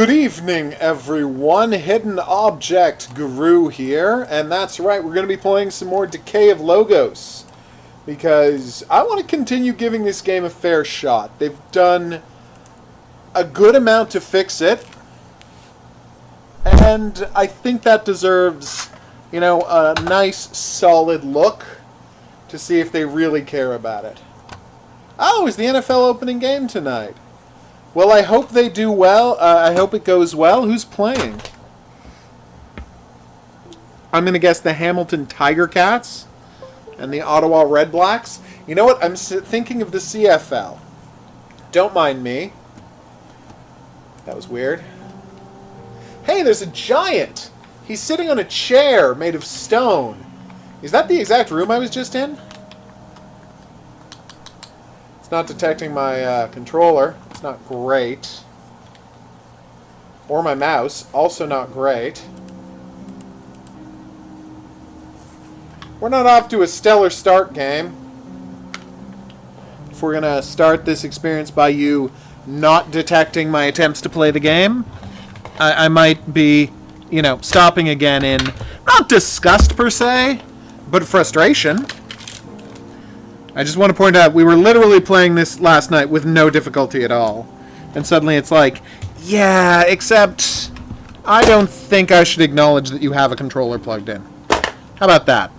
Good evening, everyone. Hidden Object Guru here, and that's right, we're going to be playing some more Decay of Logos, because I want to continue giving this game a fair shot. They've done a good amount to fix it, and I think that deserves, a nice, solid look to see if they really care about it. Oh, it's the NFL opening game tonight. Well, I hope they do well. I hope it goes well. Who's playing? I'm going to guess the Hamilton Tiger Cats and the Ottawa Red Blacks. You know what? I'm thinking of the CFL. Don't mind me. That was weird. Hey, there's a giant. He's sitting on a chair made of stone. Is that the exact room I was just in? It's not detecting my controller. It's not great. Or my mouse. Also not great. We're not off to a stellar start, game. If we're going to start this experience by you not detecting my attempts to play the game, I might be, stopping again in, not disgust per se, but frustration. I just want to point out, we were literally playing this last night with no difficulty at all. And suddenly it's like, yeah, except I don't think I should acknowledge that you have a controller plugged in. How about that?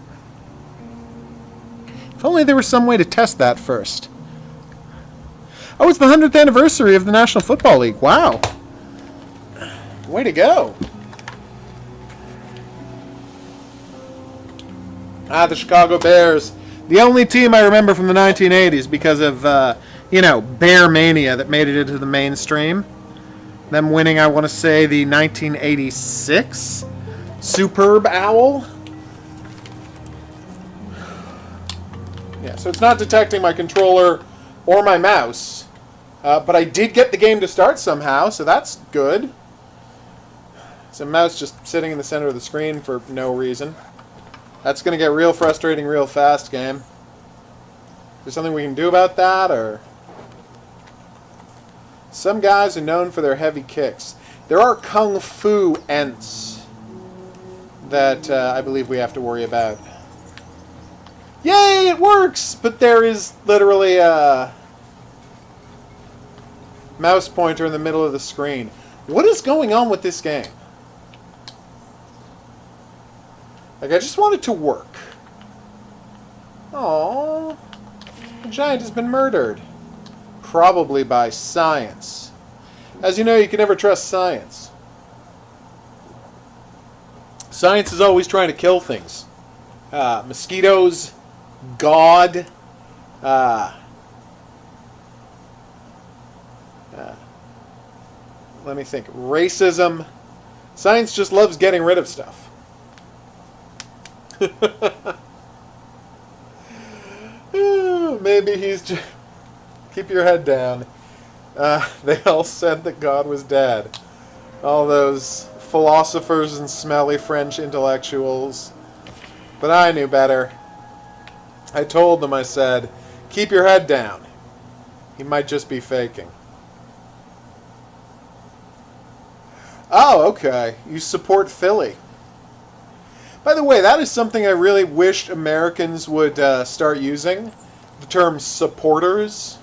If only there was some way to test that first. Oh, it's the 100th anniversary of the National Football League. Wow. Way to go. Ah, the Chicago Bears. The only team I remember from the 1980s because of, Bear Mania that made it into the mainstream. Them winning, I want to say, the 1986 Superb Owl. Yeah, so it's not detecting my controller or my mouse. But I did get the game to start somehow, so that's good. It's a mouse just sitting in the center of the screen for no reason. That's going to get real frustrating real fast, game. Is there something we can do about that, or... Some guys are known for their heavy kicks. There are kung fu ents that I believe we have to worry about. Yay, it works! But there is literally a mouse pointer in the middle of the screen. What is going on with this game? Like, I just want it to work. Aww. The giant has been murdered. Probably by science. As you know, you can never trust science. Science is always trying to kill things. Mosquitoes, God, let me think. Racism. Science just loves getting rid of stuff. Maybe he's just... Keep your head down. They all said that God was dead. All those philosophers and smelly French intellectuals. But I knew better. I told them, I said, keep your head down. He might just be faking. Oh, okay. You support Philly. By the way, that is something I really wished Americans would start using. The term supporters.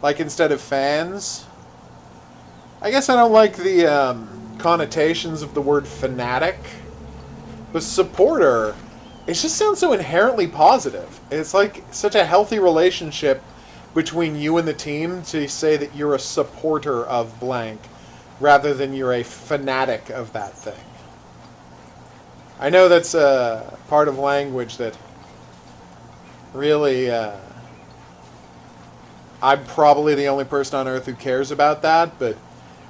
Like instead of fans. I guess I don't like the connotations of the word fanatic. But supporter, it just sounds so inherently positive. It's like such a healthy relationship between you and the team to say that you're a supporter of blank rather than you're a fanatic of that thing. I know that's a part of language that really, I'm probably the only person on earth who cares about that, but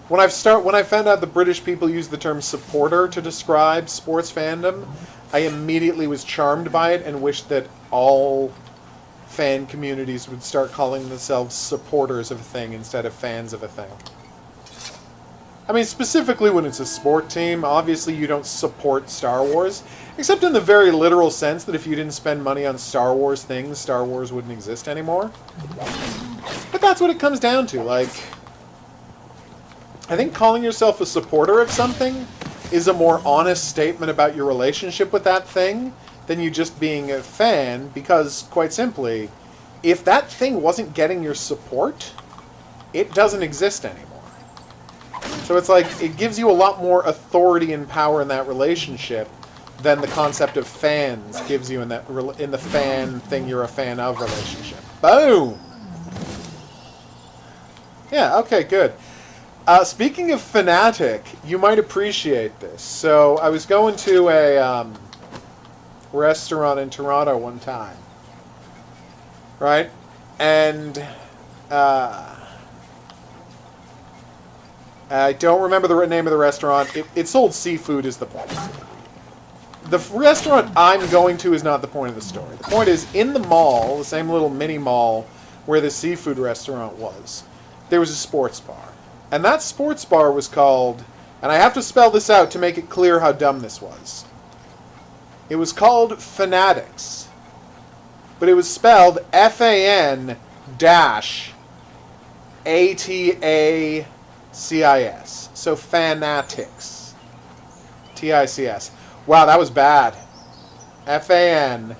when I found out the British people use the term supporter to describe sports fandom, I immediately was charmed by it and wished that all fan communities would start calling themselves supporters of a thing instead of fans of a thing. I mean, specifically when it's a sport team, obviously you don't support Star Wars, except in the very literal sense that if you didn't spend money on Star Wars things, Star Wars wouldn't exist anymore. But that's what it comes down to, like... I think calling yourself a supporter of something is a more honest statement about your relationship with that thing than you just being a fan, because, quite simply, if that thing wasn't getting your support, it doesn't exist anymore. So it's like, it gives you a lot more authority and power in that relationship than the concept of fans gives you in the fan thing you're a fan of relationship. Boom! Yeah, okay, good. Speaking of fanatic, you might appreciate this. So I was going to a restaurant in Toronto one time, right? And I don't remember the name of the restaurant. It sold seafood is the point. The restaurant I'm going to is not the point of the story. The point is, in the mall, the same little mini mall where the seafood restaurant was, there was a sports bar. And that sports bar was called, and I have to spell this out to make it clear how dumb this was. It was called Fanatics. But it was spelled F-A-N-A-T-A-C-I-S. So Fanatics. T-I-C-S. Wow, that was bad. F-A-N-A-T-I-C-S.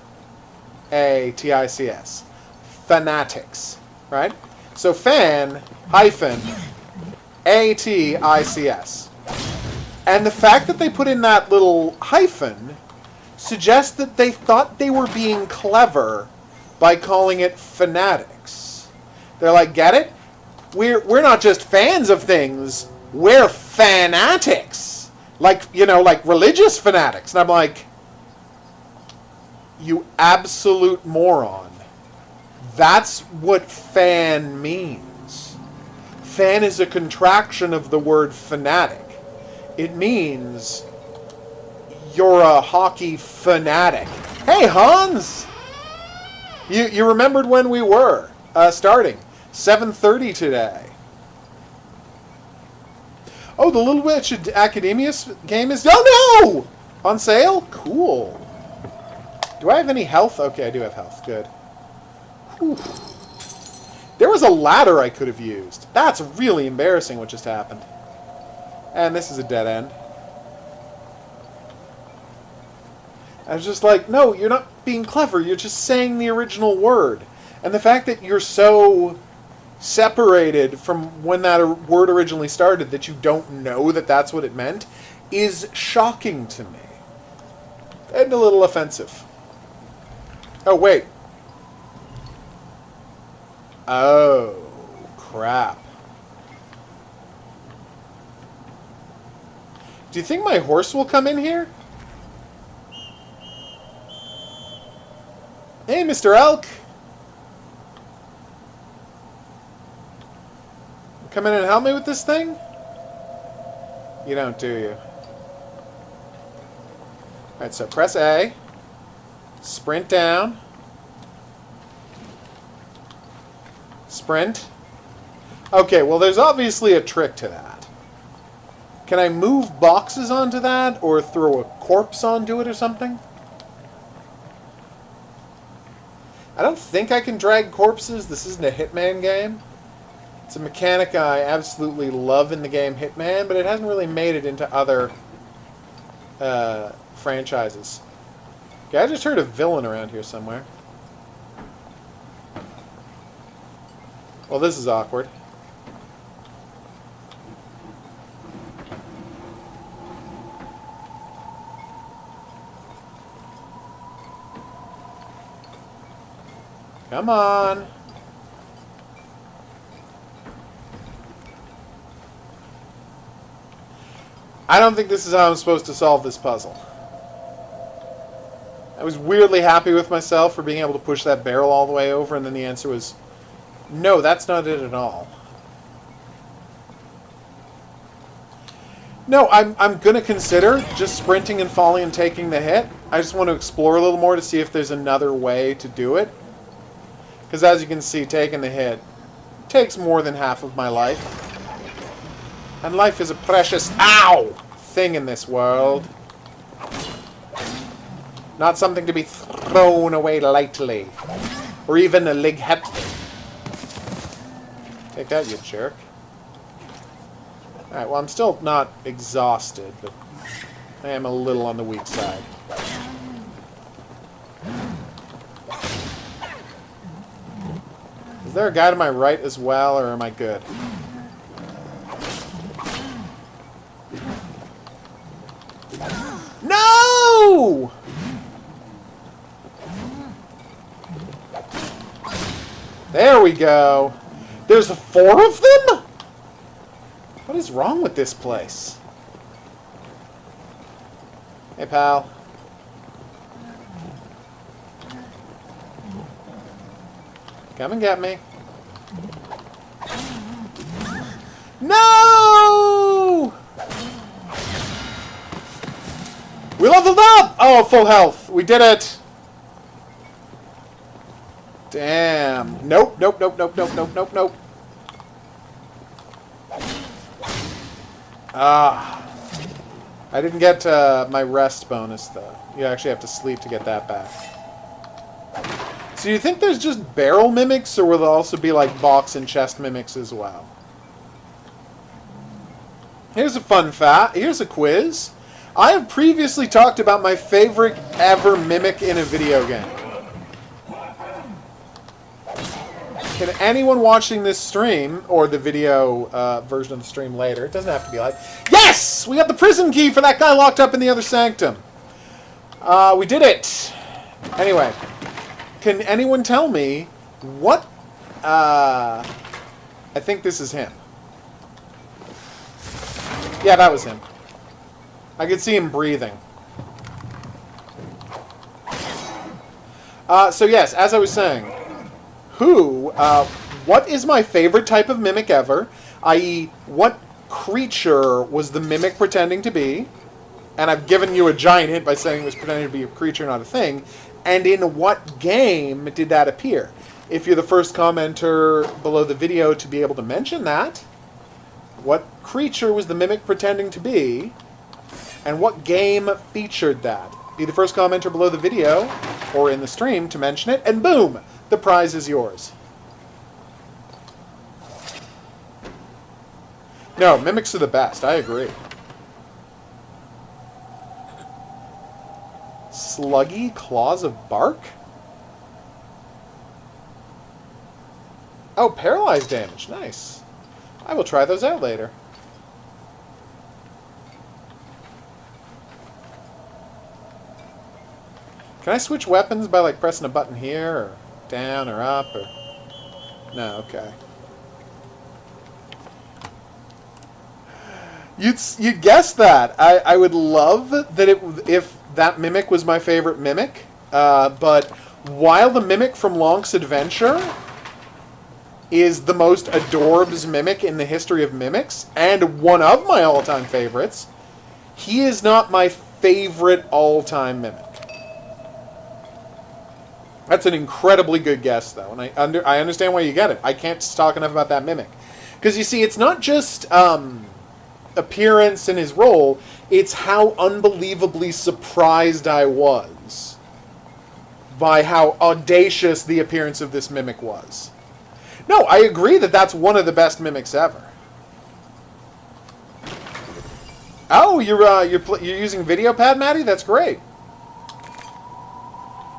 Fanatics. Right? So fan hyphen A-T-I-C-S. And the fact that they put in that little hyphen suggests that they thought they were being clever by calling it Fanatics. They're like, get it? We're not just fans of things, we're fanatics. Like, you know, like religious fanatics. And I'm like, you absolute moron. That's what fan means. Fan is a contraction of the word fanatic. It means you're a hockey fanatic. Hey, Hans! You remembered when we were starting. 7:30 today. Oh, the Little Witch Academia game is... Oh, no! On sale? Cool. Do I have any health? Okay, I do have health. Good. Whew. There was a ladder I could have used. That's really embarrassing what just happened. And this is a dead end. I was just like, no, you're not being clever. You're just saying the original word. And the fact that you're so separated from when that word originally started that you don't know that that's what it meant is shocking to me. And a little offensive. Oh, wait. Oh, crap. Do you think my horse will come in here? Hey, Mr. Elk. Come in and help me with this thing? You don't, do you? Alright, so press A. Sprint down. Sprint. Okay, well there's obviously a trick to that. Can I move boxes onto that or throw a corpse onto it or something? I don't think I can drag corpses. This isn't a Hitman game. It's a mechanic I absolutely love in the game Hitman, but it hasn't really made it into other franchises. Okay, I just heard a villain around here somewhere. Well, this is awkward. Come on. I don't think this is how I'm supposed to solve this puzzle. I was weirdly happy with myself for being able to push that barrel all the way over, and then the answer was, no, that's not it at all. No, I'm going to consider just sprinting and falling and taking the hit. I just want to explore a little more to see if there's another way to do it. Because as you can see, taking the hit takes more than half of my life. And life is a precious, ow, thing in this world. Not something to be thrown away lightly. Or even a lightly. Take that, you jerk. Alright, well, I'm still not exhausted, but I am a little on the weak side. Is there a guy to my right as well, or am I good? No! There we go. There's 4 of them? What is wrong with this place? Hey, pal. Come and get me. No! We leveled up! Oh, full health. We did it. Damn. Nope, nope, nope, nope, nope, nope, nope, nope. Ah. I didn't get my rest bonus, though. You actually have to sleep to get that back. So you think there's just barrel mimics, or will there also be, like, box and chest mimics as well? Here's a fun fact. Here's a quiz. I have previously talked about my favorite ever mimic in a video game. Can anyone watching this stream, or the video version of the stream later, it doesn't have to be like, yes! We got the prison key for that guy locked up in the other sanctum. We did it. Anyway, can anyone tell me what... I think this is him. Yeah, that was him. I could see him breathing. So yes, as I was saying, what is my favorite type of mimic ever? I.e., what creature was the mimic pretending to be? And I've given you a giant hint by saying it was pretending to be a creature, not a thing. And in what game did that appear? If you're the first commenter below the video to be able to mention that, what creature was the mimic pretending to be? And what game featured that? Be the first commenter below the video, or in the stream, to mention it, and boom! The prize is yours. No, mimics are the best, I agree. Sluggy Claws of Bark? Oh, paralyzed damage, nice. I will try those out later. Can I switch weapons by, like, pressing a button here, or down, or up, or... No, okay. You'd guess that. I would love that if that mimic was my favorite mimic, but while the mimic from Lonk's Adventure is the most adorbs mimic in the history of mimics, and one of my all-time favorites, he is not my favorite all-time mimic. That's an incredibly good guess, though, and I understand why you get it. I can't talk enough about that mimic. Because, you see, it's not just appearance and his role, it's how unbelievably surprised I was by how audacious the appearance of this mimic was. No, I agree that that's one of the best mimics ever. Oh, you're using video pad, Maddie? That's great.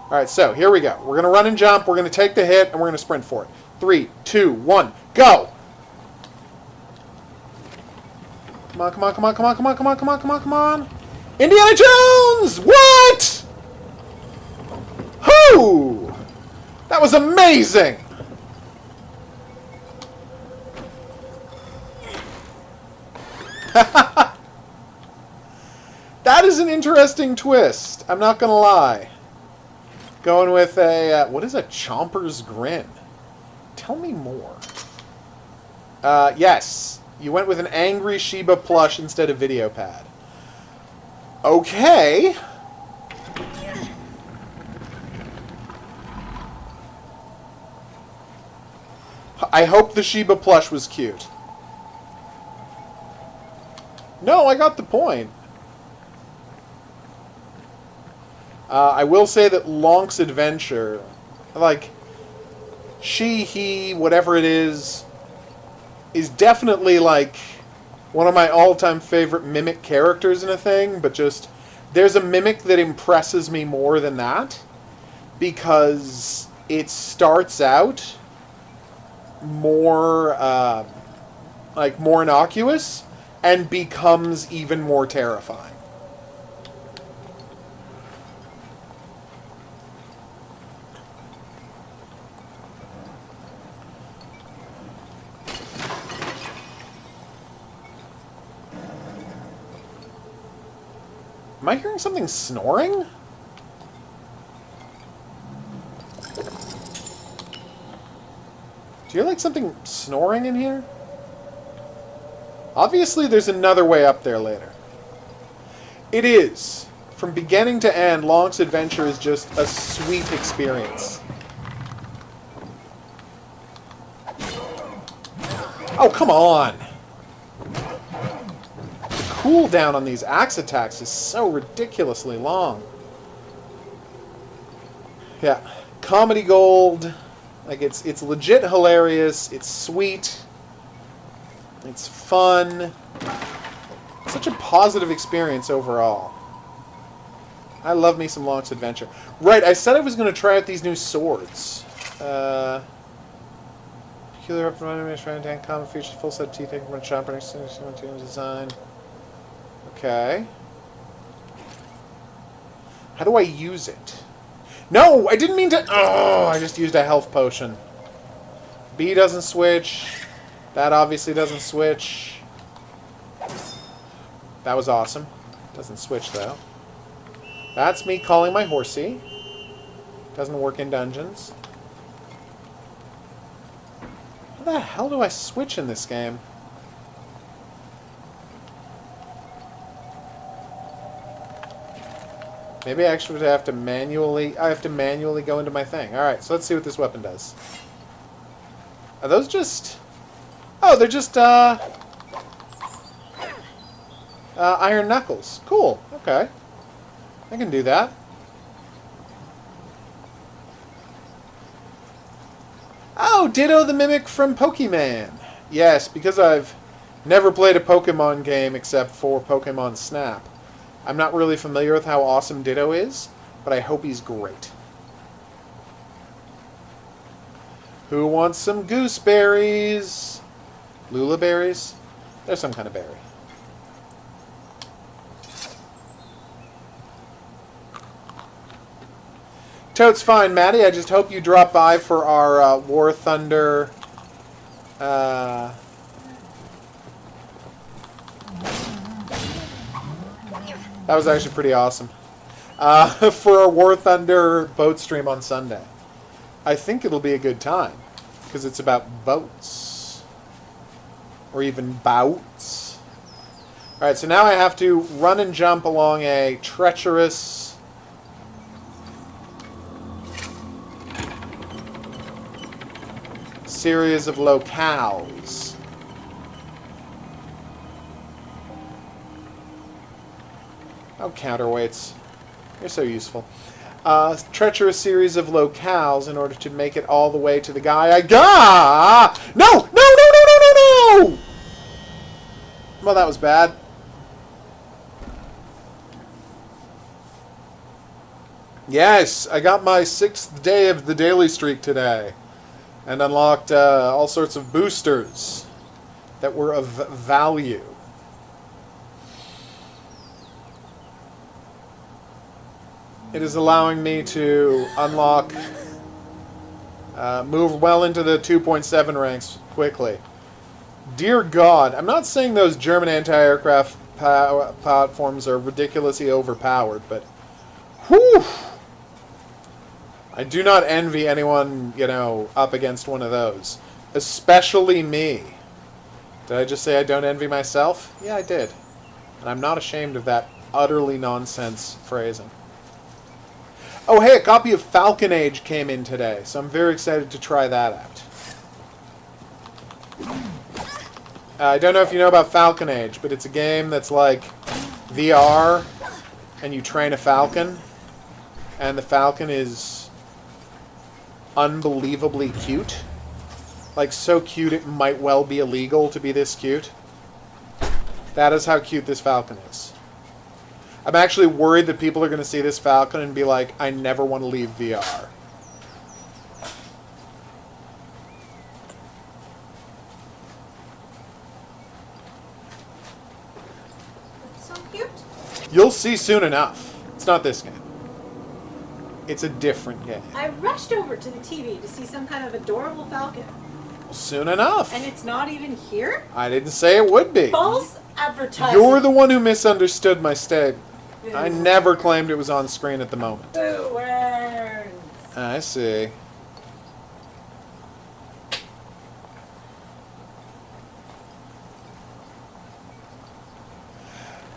Alright, so here we go. We're going to run and jump, we're going to take the hit, and we're going to sprint for it. 3, 2, 1, go! Come on, come on, come on, come on, come on, come on, come on, come on, come on! Indiana Jones! What? Whoo! That was amazing! That is an interesting twist. I'm not going to lie. Going with a... what is a Chomper's Grin? Tell me more. Yes. You went with an angry Shiba plush instead of video pad. Okay. I hope the Shiba plush was cute. No, I got the point. I will say that Lonk's Adventure, like, she, he, whatever it is definitely, like, one of my all-time favorite Mimic characters in a thing, but just there's a Mimic that impresses me more than that because it starts out more more innocuous and becomes even more terrifying. Am I hearing something snoring? Do you hear like something snoring in here? Obviously there's another way up there later. It is. From beginning to end, Lonk's adventure is just a sweet experience. Oh, come on! Cooldown on these axe attacks is so ridiculously long. Yeah, comedy gold. Like it's legit hilarious. It's sweet. It's fun. Such a positive experience overall. I love me some Lonk's Adventure. Right, I said I was going to try out these new swords. Peculiar up from tank common features, full set of teeth, taken from a shop, design. Okay. How do I use it? No! I didn't mean to... Oh! I just used a health potion. B doesn't switch. That obviously doesn't switch. That was awesome. Doesn't switch, though. That's me calling my horsey. Doesn't work in dungeons. How the hell do I switch in this game? Maybe I actually have to manually... I have to manually go into my thing. Alright, so let's see what this weapon does. Are those just... Oh, they're just, iron knuckles. Cool. Okay. I can do that. Oh, Ditto the Mimic from Pokemon. Yes, because I've never played a Pokemon game except for Pokemon Snap. I'm not really familiar with how awesome Ditto is, but I hope he's great. Who wants some gooseberries? Lula berries? They're some kind of berry. Totes fine, Maddie. I just hope you drop by for our War Thunder... That was actually pretty awesome. For our War Thunder boat stream on Sunday. I think it'll be a good time, because it's about boats. Or even bouts. Alright, so now I have to run and jump along a treacherous... series of locales. Oh, counterweights. You're so useful. Treacherous series of locales in order to make it all the way to the guy I got. No! No! No! No! No! No! No! Well, that was bad. Yes, I got my 6th day of the daily streak today. And unlocked all sorts of boosters that were of value. It is allowing me to unlock, move well into the 2.7 ranks quickly. Dear God, I'm not saying those German anti-aircraft platforms are ridiculously overpowered, but whew! I do not envy anyone, you know, up against one of those. Especially me. Did I just say I don't envy myself? Yeah, I did. And I'm not ashamed of that utterly nonsense phrasing. Oh, hey, a copy of Falcon Age came in today, so I'm very excited to try that out. I don't know if you know about Falcon Age, but it's a game that's like VR, and you train a falcon, and the falcon is unbelievably cute. Like, so cute it might well be illegal to be this cute. That is how cute this Falcon is. I'm actually worried that people are going to see this Falcon and be like, I never want to leave VR. So cute. You'll see soon enough. It's not this game. It's a different game. I rushed over to the TV to see some kind of adorable Falcon. Soon enough. And it's not even here? I didn't say it would be. False advertising. You're the one who misunderstood my statement. Boo. I never claimed it was on screen at the moment. Boo words. I see.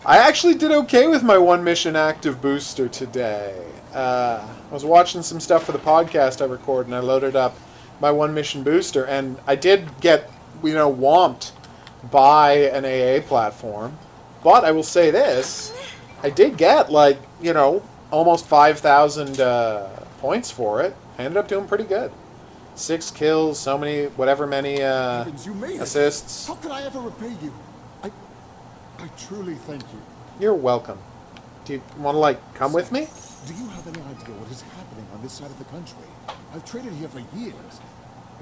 I actually did okay with my one mission active booster today. I was watching some stuff for the podcast I record, and I loaded up my one mission booster, and I did get, whomped by an AA platform. But I will say this, I did get, almost 5,000 points for it. I ended up doing pretty good. 6 kills, many assists. How can I ever repay you? I truly thank you. You're welcome. Do you want to, come with me? Do you have any idea what is happening on this side of the country? I've traded here for years.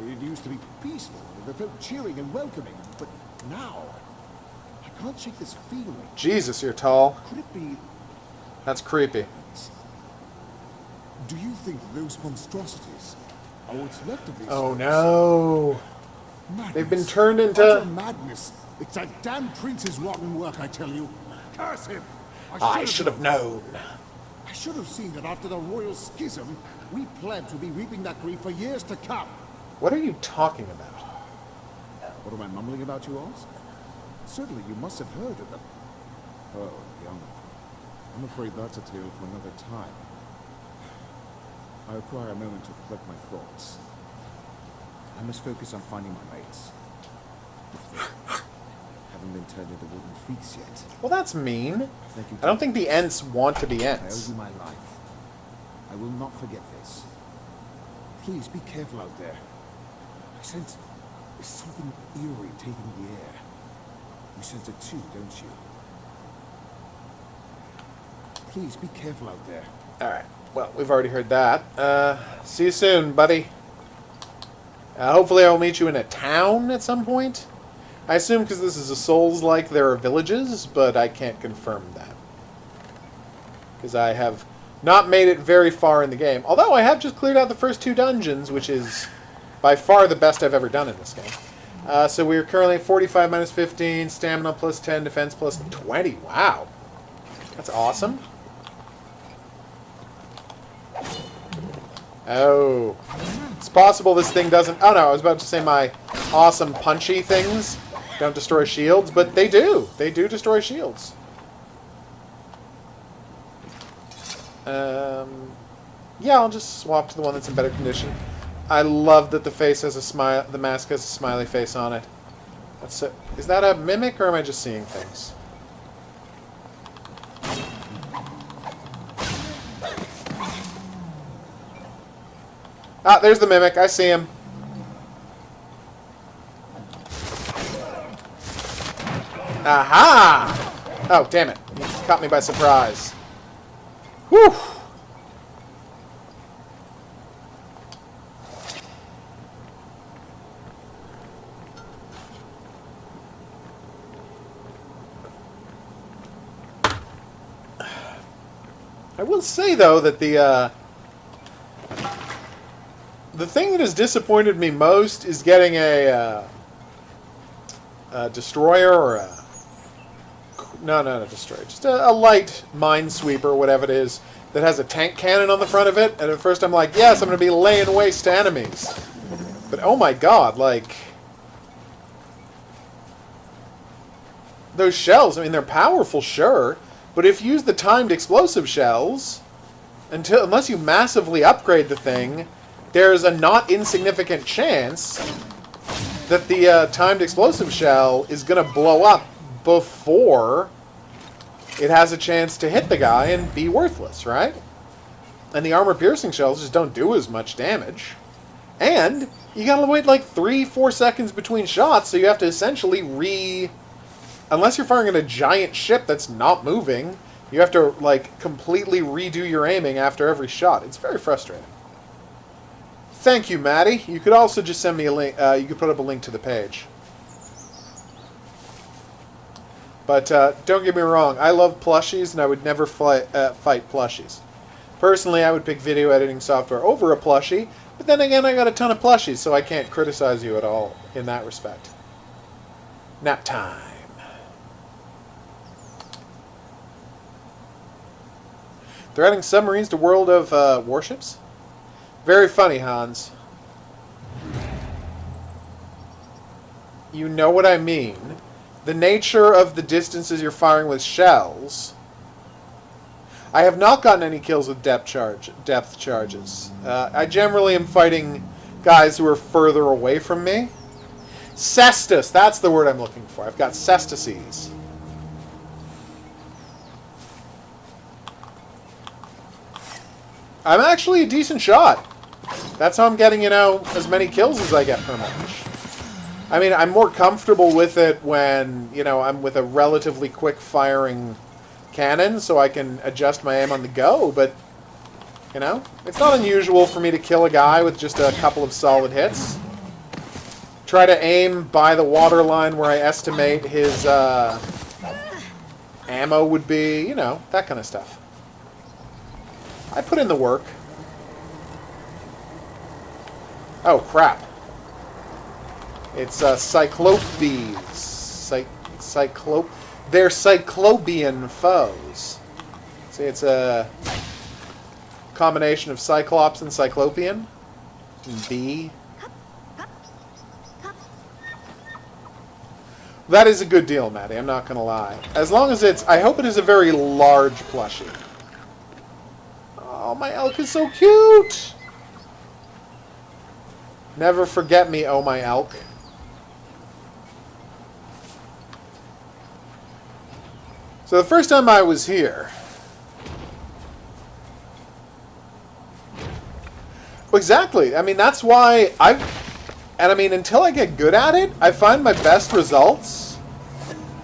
It used to be peaceful, they felt cheering and welcoming, but now, I can't shake this feeling. Jesus, you're tall. Could it be... That's creepy. Do you think those monstrosities are what's left of these Oh folks? No. Madness. They've been turned into... Utter madness. It's that damn prince's rotten work, I tell you. Curse him! I should have known. I should have seen that after the royal schism, we plebs would be reaping that grief for years to come. What are you talking about? What am I mumbling about, you ask? Certainly you must have heard of them. Oh, young. I'm afraid that's a tale for another time. I require a moment to collect my thoughts. I must focus on finding my mates. If they haven't been turned into wooden freaks yet. Well, that's mean. Thank you. I don't think the Ents want to be I owe Ents. you my life. I will not forget this. Please be careful out there. I sense there's something eerie taking the air. You sense it too, don't you? Please be careful out there. Alright. Well, we've already heard that. See you soon, buddy. Hopefully I'll meet you in a town at some point. I assume because this is a Souls-like, there are villages, but I can't confirm that. Because I have not made it very far in the game. Although I have just cleared out the first 2 dungeons, which is by far the best I've ever done in this game. So we're currently at 45 minus 15, stamina plus 10, defense plus 20. Wow. That's awesome. Oh. It's possible this thing doesn't... Oh no, I was about to say my awesome punchy things don't destroy shields, but they do. They do destroy shields. Yeah, I'll just swap to the one that's in better condition. I love that the face has a smile. The mask has a smiley face on it. That's it. Is that a mimic, or am I just seeing things? Ah, there's the mimic. I see him. Aha! Oh, damn it. He caught me by surprise. Whew! I will say, though, that the thing that has disappointed me most is getting a destroyer or a... No, not a destroyer. Just a light minesweeper, or whatever it is, that has a tank cannon on the front of it. And at first I'm like, yes, I'm going to be laying waste to enemies. But oh my god, like... Those shells, I mean, they're powerful, sure. But if you use the timed explosive shells, unless you massively upgrade the thing, there's a not insignificant chance that the timed explosive shell is going to blow up before it has a chance to hit the guy and be worthless, right? And the armor-piercing shells just don't do as much damage. And you gotta wait like 3-4 seconds between shots, so you have to essentially unless you're firing at a giant ship that's not moving, you have to, like, completely redo your aiming after every shot. It's very frustrating. Thank you, Maddie. You could also just send me a link. You could put up a link to the page. But don't get me wrong. I love plushies, and I would never fight plushies. Personally, I would pick video editing software over a plushie. But then again, I got a ton of plushies, so I can't criticize you at all in that respect. Nap time. They're adding submarines to World of Warships? Very funny, Hans. You know what I mean. The nature of the distances you're firing with shells. I have not gotten any kills with depth charges. I generally am fighting guys who are further away from me. Cestus, that's the word I'm looking for. I've got cestices. I'm actually a decent shot. That's how I'm getting, you know, as many kills as I get per match. I mean, I'm more comfortable with it when, you know, I'm with a relatively quick firing cannon, so I can adjust my aim on the go, but, you know, it's not unusual for me to kill a guy with just a couple of solid hits. Try to aim by the waterline where I estimate his ammo would be, you know, that kind of stuff. I put in the work. Oh, crap. It's Cyclopes. They're Cyclopean foes. See, it's a combination of Cyclops and Cyclopean. B. That is a good deal, Maddie. I'm not going to lie. As long as it's... I hope it is a very large plushie. Oh, my elk is so cute! Never forget me, oh my elk. So the first time I was here... Well, exactly. I mean, that's why I've... And I mean, until I get good at it, I find my best results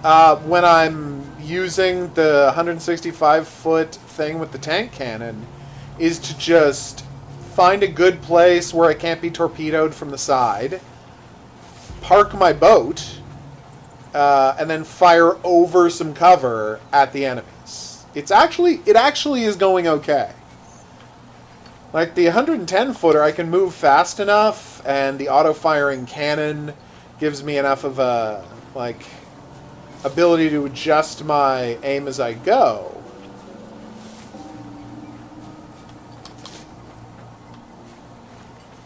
when I'm using the 165-foot thing with the tank cannon is to just find a good place where I can't be torpedoed from the side, park my boat, and then fire over some cover at the enemies. It actually is going okay. Like the 110-footer, I can move fast enough, and the auto-firing cannon gives me enough of a, like, ability to adjust my aim as I go.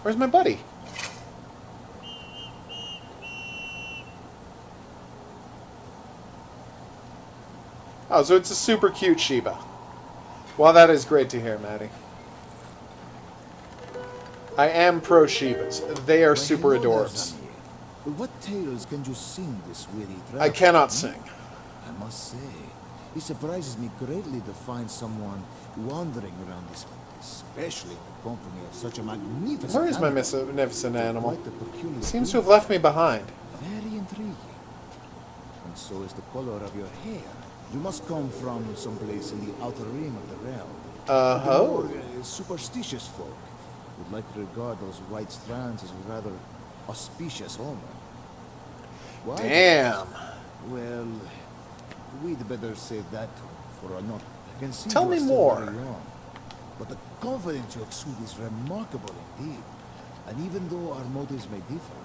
Where's my buddy? Oh, so it's a super cute Sheba. Well, that is great to hear, Maddie. I am pro Shebas. They are super adorbs. What tales can you sing this weary travel? I cannot sing. I must say, it surprises me greatly to find someone wandering around this place, especially in the company of such a magnificent Where is my animal. magnificent animal? Quite a peculiar Seems to build. have left me behind. Very intriguing. And so is the color of your hair. You must come from someplace in the outer rim of the realm. The more superstitious folk would like to regard those white strands as a rather auspicious omen. Why? Damn. Well, we'd better save that for a note. I can see Tell you are me still more. very young, but the confidence you exude is remarkable indeed. And even though our motives may differ,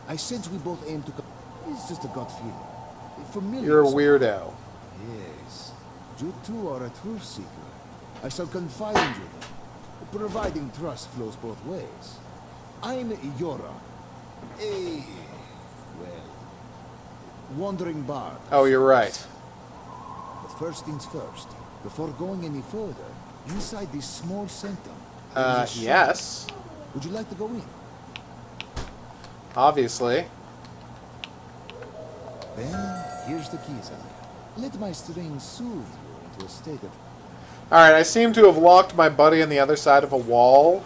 I sense we both aim to... It's just a gut feeling. Familiar. You're a somehow. weirdo. Yes. You too are a truth seeker. I shall confide in you then. Providing trust flows both ways. I'm Yora. Wandering bard. Oh, you're right. But first things first. Before going any further, inside this small sanctum... Yes. Would you like to go in? Obviously. Then, here's the keys, Anya. Let my strings soothe you into a state of... Alright, I seem to have locked my buddy on the other side of a wall.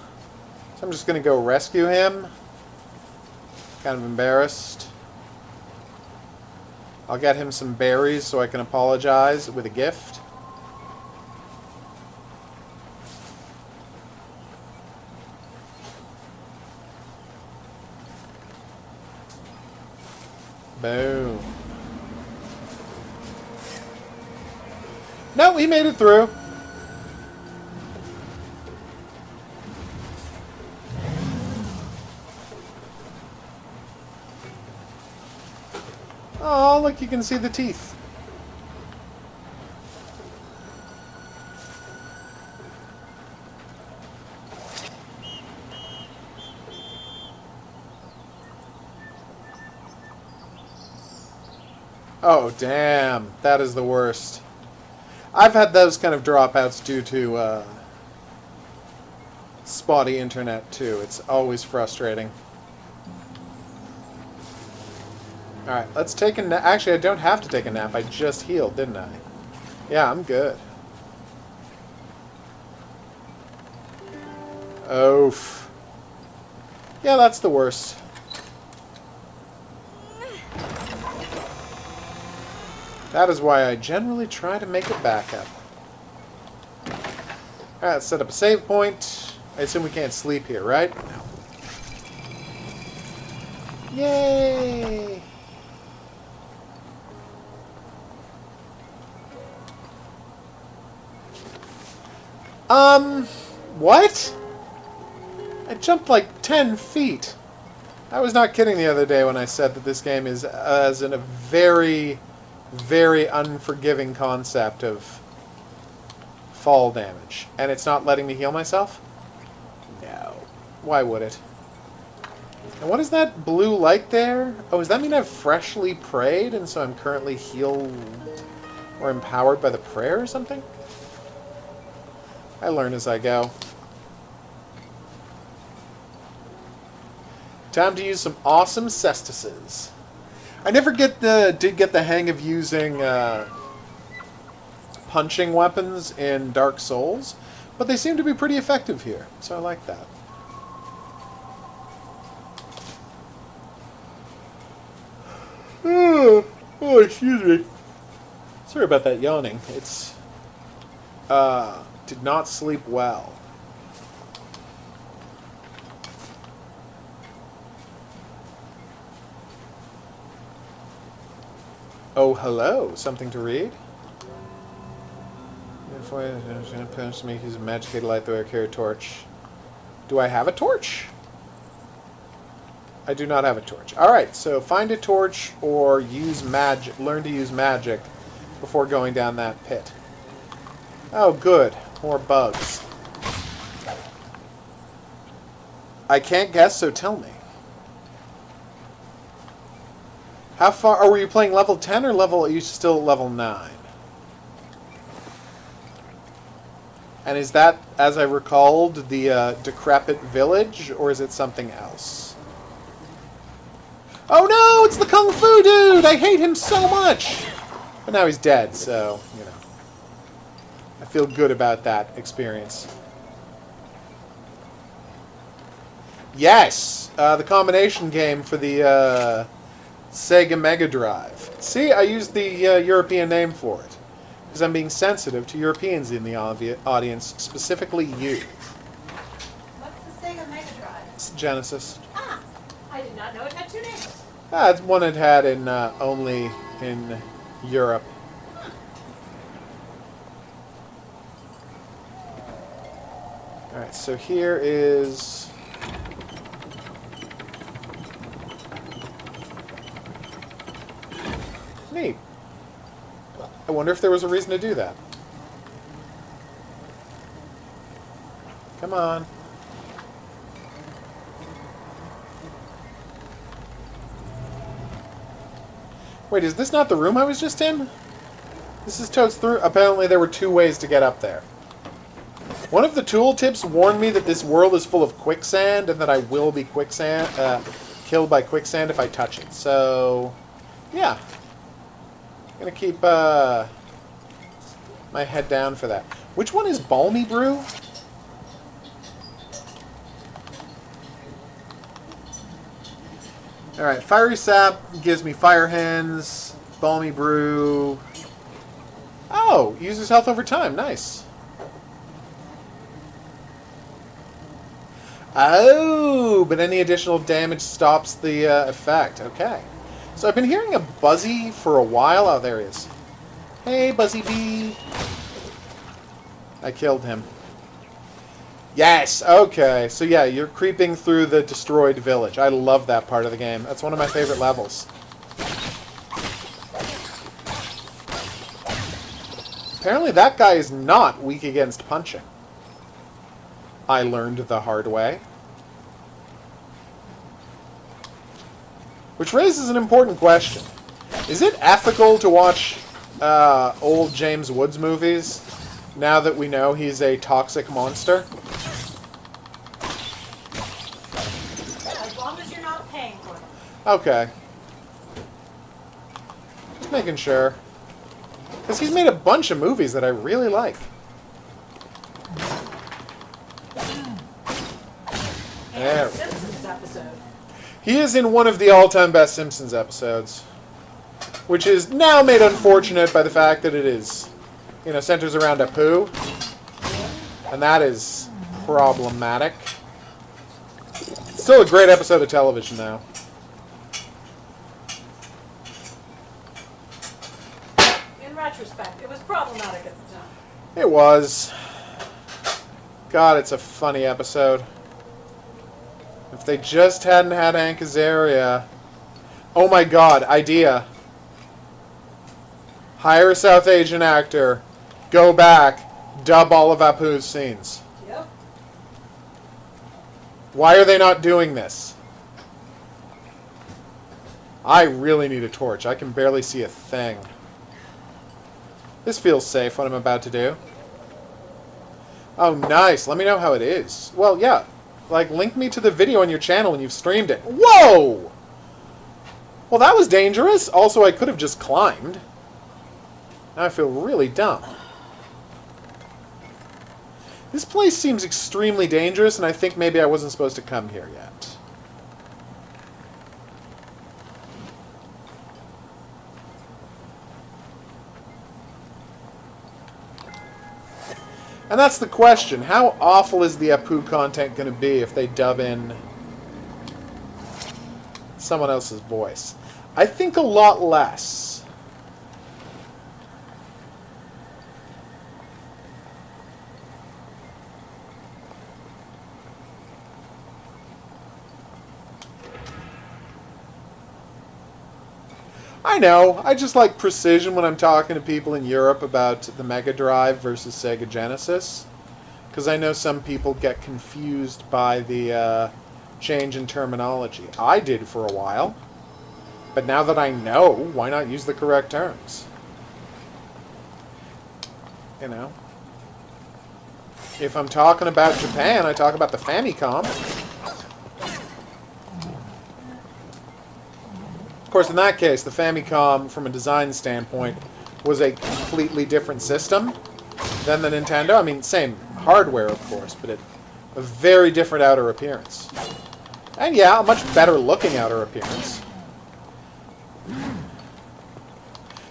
So I'm just going to go rescue him. Kind of embarrassed. I'll get him some berries so I can apologize with a gift. Boom. No, he made it through. Oh, look, you can see the teeth. Oh, damn. That is the worst. I've had those kind of dropouts due to spotty internet, too. It's always frustrating. Alright, let's take a nap. Actually, I don't have to take a nap. I just healed, didn't I? Yeah, I'm good. Oof. Yeah, that's the worst. That is why I generally try to make a backup. Alright, let's set up a save point. I assume we can't sleep here, right? No. Yay! What? I jumped like 10 feet. I was not kidding the other day when I said that this game is as in a very, very unforgiving concept of fall damage. And it's not letting me heal myself? No. Why would it? And what is that blue light there? Oh, does that mean I've freshly prayed and so I'm currently healed or empowered by the prayer or something? I learn as I go. Time to use some awesome cestices. I never did get the hang of using punching weapons in Dark Souls, but they seem to be pretty effective here, so I like that. Oh, excuse me. Sorry about that yawning. It's did not sleep well. Oh, hello. Something to read? Before he's going to punch me, he's a magic light the way I carry a torch. Do I have a torch? I do not have a torch. Alright, so find a torch or use magic. Learn to use magic before going down that pit. Oh, good. More bugs. I can't guess, so tell me. How far... Are you playing level 10 or level... Are you still level 9? And is that, as I recalled, the decrepit village, or is it something else? Oh no! It's the Kung Fu dude! I hate him so much! But now he's dead, so, you know. I feel good about that experience. Yes! The combination game for the Sega Mega Drive. See, I used the European name for it. Because I'm being sensitive to Europeans in the audience, specifically you. What's the Sega Mega Drive? It's Genesis. Ah, I did not know it had two names. It's one it had in only in Europe. Alright, so here is... Neat. I wonder if there was a reason to do that. Come on. Wait, is this not the room I was just in? This is totes through. Apparently there were two ways to get up there. One of the tooltips warned me that this world is full of quicksand and that I will be killed by quicksand if I touch it. So, yeah. I'm gonna keep my head down for that. Which one is Balmy Brew? Alright, Fiery Sap gives me fire hands. Balmy Brew. Oh, uses health over time. Nice. Oh, but any additional damage stops the effect. Okay. So I've been hearing a Buzzy for a while. Oh, there he is. Hey, Buzzy Bee. I killed him. Yes, okay. So yeah, you're creeping through the destroyed village. I love that part of the game. That's one of my favorite levels. Apparently that guy is not weak against punching. I learned the hard way. Which raises an important question. Is it ethical to watch old James Woods movies now that we know he's a toxic monster? As long as you're not paying for them. Okay. Just making sure. Because he's made a bunch of movies that I really like. And the Simpsons episode. He is in one of the all-time best Simpsons episodes. Which is now made unfortunate by the fact that it is, you know, centers around Apu. And that is problematic. Still a great episode of television, though. In retrospect, it was problematic at the time. It was. God, it's a funny episode. If they just hadn't had Hank Azaria... Oh my god, idea. Hire a South Asian actor, go back, dub all of Apu's scenes. Yep. Why are they not doing this? I really need a torch. I can barely see a thing. This feels safe, what I'm about to do. Oh, nice. Let me know how it is. Well, yeah. Like, link me to the video on your channel when you've streamed it. Whoa! Well, that was dangerous. Also, I could have just climbed. Now I feel really dumb. This place seems extremely dangerous, and I think maybe I wasn't supposed to come here yet. And that's the question. How awful is the Apu content going to be if they dub in someone else's voice? I think a lot less. I know. I just like precision when I'm talking to people in Europe about the Mega Drive versus Sega Genesis. Because I know some people get confused by the change in terminology. I did for a while. But now that I know, why not use the correct terms? You know? If I'm talking about Japan, I talk about the Famicom. Of course, in that case, the Famicom, from a design standpoint, was a completely different system than the Nintendo. I mean, same hardware, of course, but a very different outer appearance. And yeah, a much better looking outer appearance.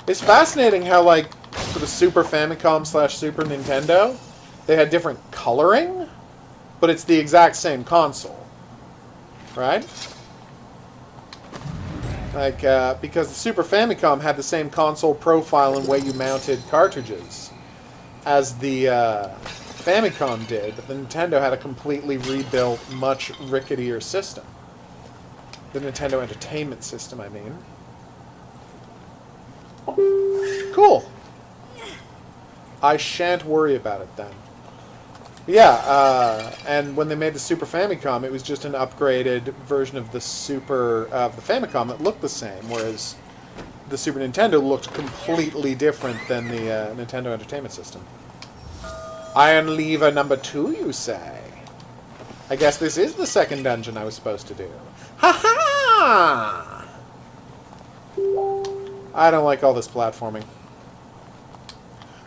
It's fascinating how, like, for the Super Famicom / Super Nintendo, they had different coloring, but it's the exact same console. Right? Like, because the Super Famicom had the same console profile and way you mounted cartridges as the Famicom did, but the Nintendo had a completely rebuilt, much ricketier system. The Nintendo Entertainment System, I mean. Cool. I shan't worry about it then. Yeah, and when they made the Super Famicom, it was just an upgraded version of the Famicom that looked the same, whereas the Super Nintendo looked completely different than the Nintendo Entertainment System. Iron Lever number 2, you say? I guess this is the second dungeon I was supposed to do. Ha-ha! I don't like all this platforming.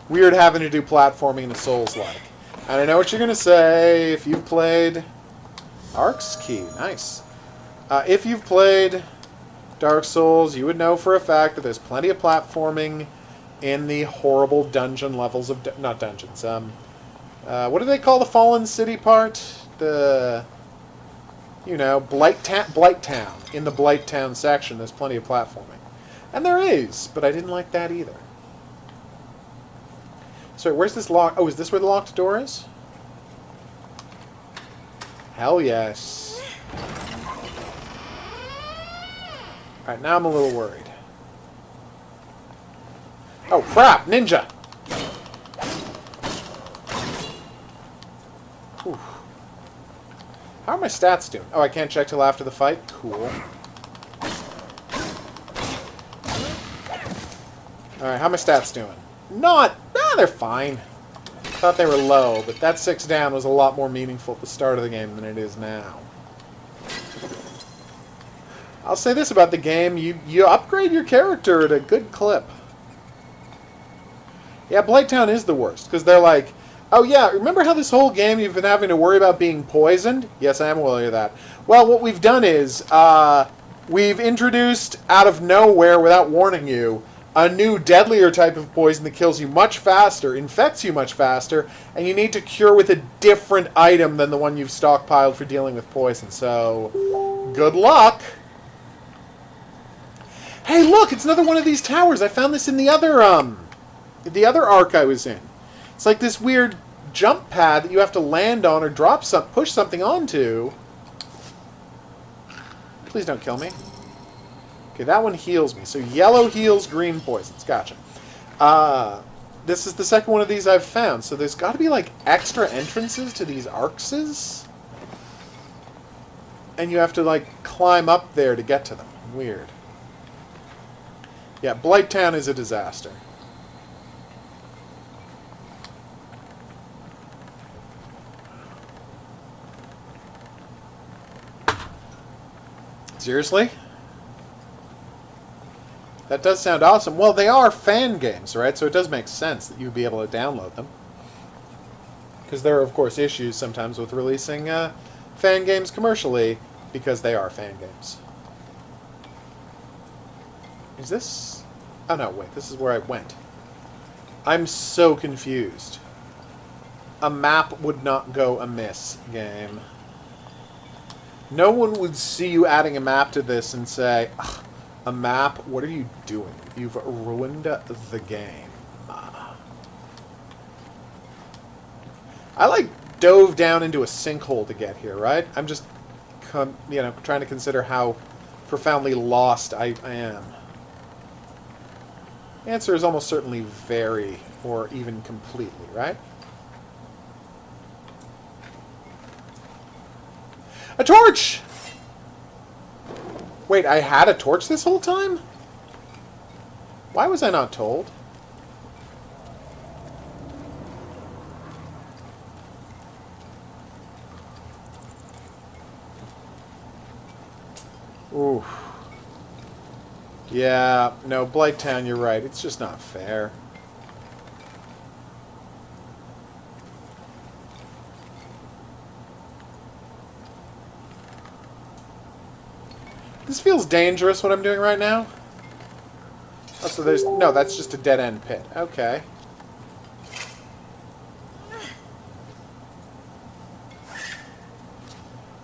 Weird having to do platforming in a Souls-like. And I know what you're going to say. If you've played... Ark's Key. Nice. If you've played Dark Souls, you would know for a fact that there's plenty of platforming in the horrible dungeon levels of... not dungeons. What do they call the Fallen City part? The... You know, Blight Town. In the Blight Town section, there's plenty of platforming. And there is, but I didn't like that either. Sorry, where's this lock? Oh, is this where the locked door is? Hell yes. Alright, now I'm a little worried. Oh, crap! Ninja! Whew. How are my stats doing? Oh, I can't check till after the fight? Cool. Alright, how are my stats doing? They're fine. Thought they were low, but that 6 down was a lot more meaningful at the start of the game than it is now. I'll say this about the game, you upgrade your character at a good clip. Yeah, Blighttown is the worst, because they're like, oh yeah, remember how this whole game you've been having to worry about being poisoned? Yes, I am aware of that. Well, what we've done is, we've introduced, out of nowhere, without warning you, a new, deadlier type of poison that kills you much faster, infects you much faster, and you need to cure with a different item than the one you've stockpiled for dealing with poison. So, good luck! Hey, look! It's another one of these towers! I found this in the other arc I was in. It's like this weird jump pad that you have to land on or push something onto. Please don't kill me. Okay, that one heals me. So yellow heals, green poisons. Gotcha. This is the second one of these I've found. So there's got to be, like, extra entrances to these arcs. And you have to, like, climb up there to get to them. Weird. Yeah, Blighttown is a disaster. Seriously? That does sound awesome. Well, they are fan games, right? So it does make sense that you'd be able to download them. Because there are, of course, issues sometimes with releasing fan games commercially, because they are fan games. Is this... Oh, no, wait. This is where I went. I'm so confused. A map would not go amiss, game. No one would see you adding a map to this and say, a map? What are you doing? You've ruined the game. I, like, dove down into a sinkhole to get here, right? I'm just, trying to consider how profoundly lost I am. The answer is almost certainly very, or even completely, right? A torch! Wait, I had a torch this whole time? Why was I not told? Ooh. Yeah, no, Blighttown, you're right. It's just not fair. This feels dangerous, what I'm doing right now. Oh, so there's... No, that's just a dead-end pit. Okay.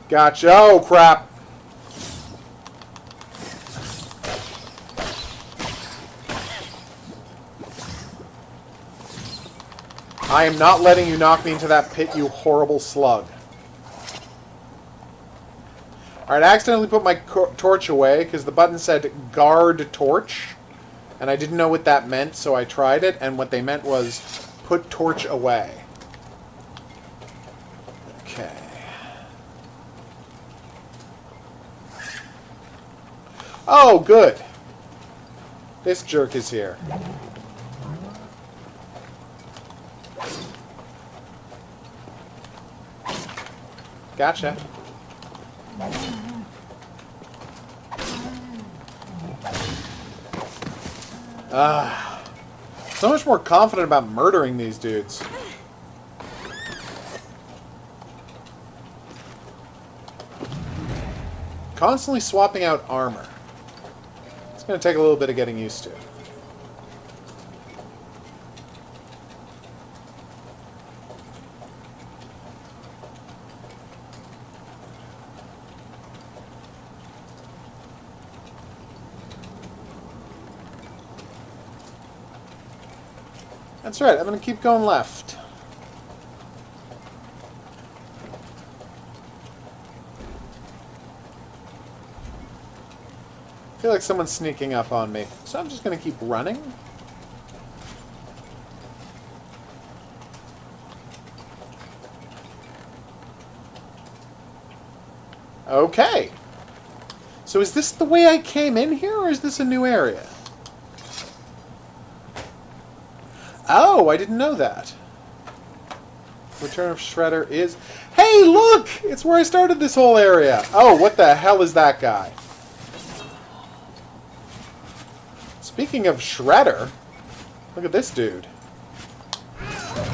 Gotcha. Oh, crap. I am not letting you knock me into that pit, you horrible slug. Alright, I accidentally put my torch away because the button said guard torch. And I didn't know what that meant, so I tried it. And what they meant was put torch away. Okay. Oh, good. This jerk is here. Gotcha. So much more confident about murdering these dudes. Constantly swapping out armor. It's going to take a little bit of getting used to. That's right, I'm going to keep going left. I feel like someone's sneaking up on me, so I'm just going to keep running. Okay. So is this the way I came in here, or is this a new area? Oh, I didn't know that. Return of Shredder is... Hey, look! It's where I started this whole area. Oh, what the hell is that guy? Speaking of Shredder, look at this dude.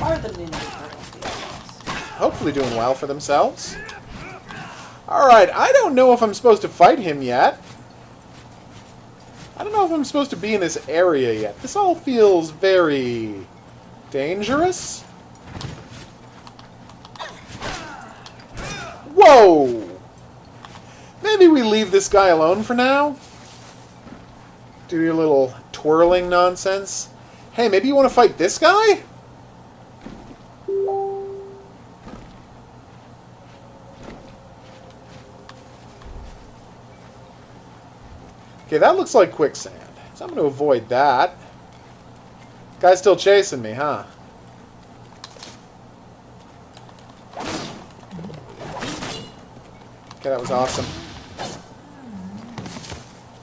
Are the Ninja Turtles these days? Hopefully doing well for themselves. Alright, I don't know if I'm supposed to fight him yet. I don't know if I'm supposed to be in this area yet. This all feels very dangerous. Whoa! Maybe we leave this guy alone for now? Do your little twirling nonsense. Hey, maybe you want to fight this guy? Okay, that looks like quicksand. So I'm going to avoid that. Guy's still chasing me, huh? Okay, that was awesome.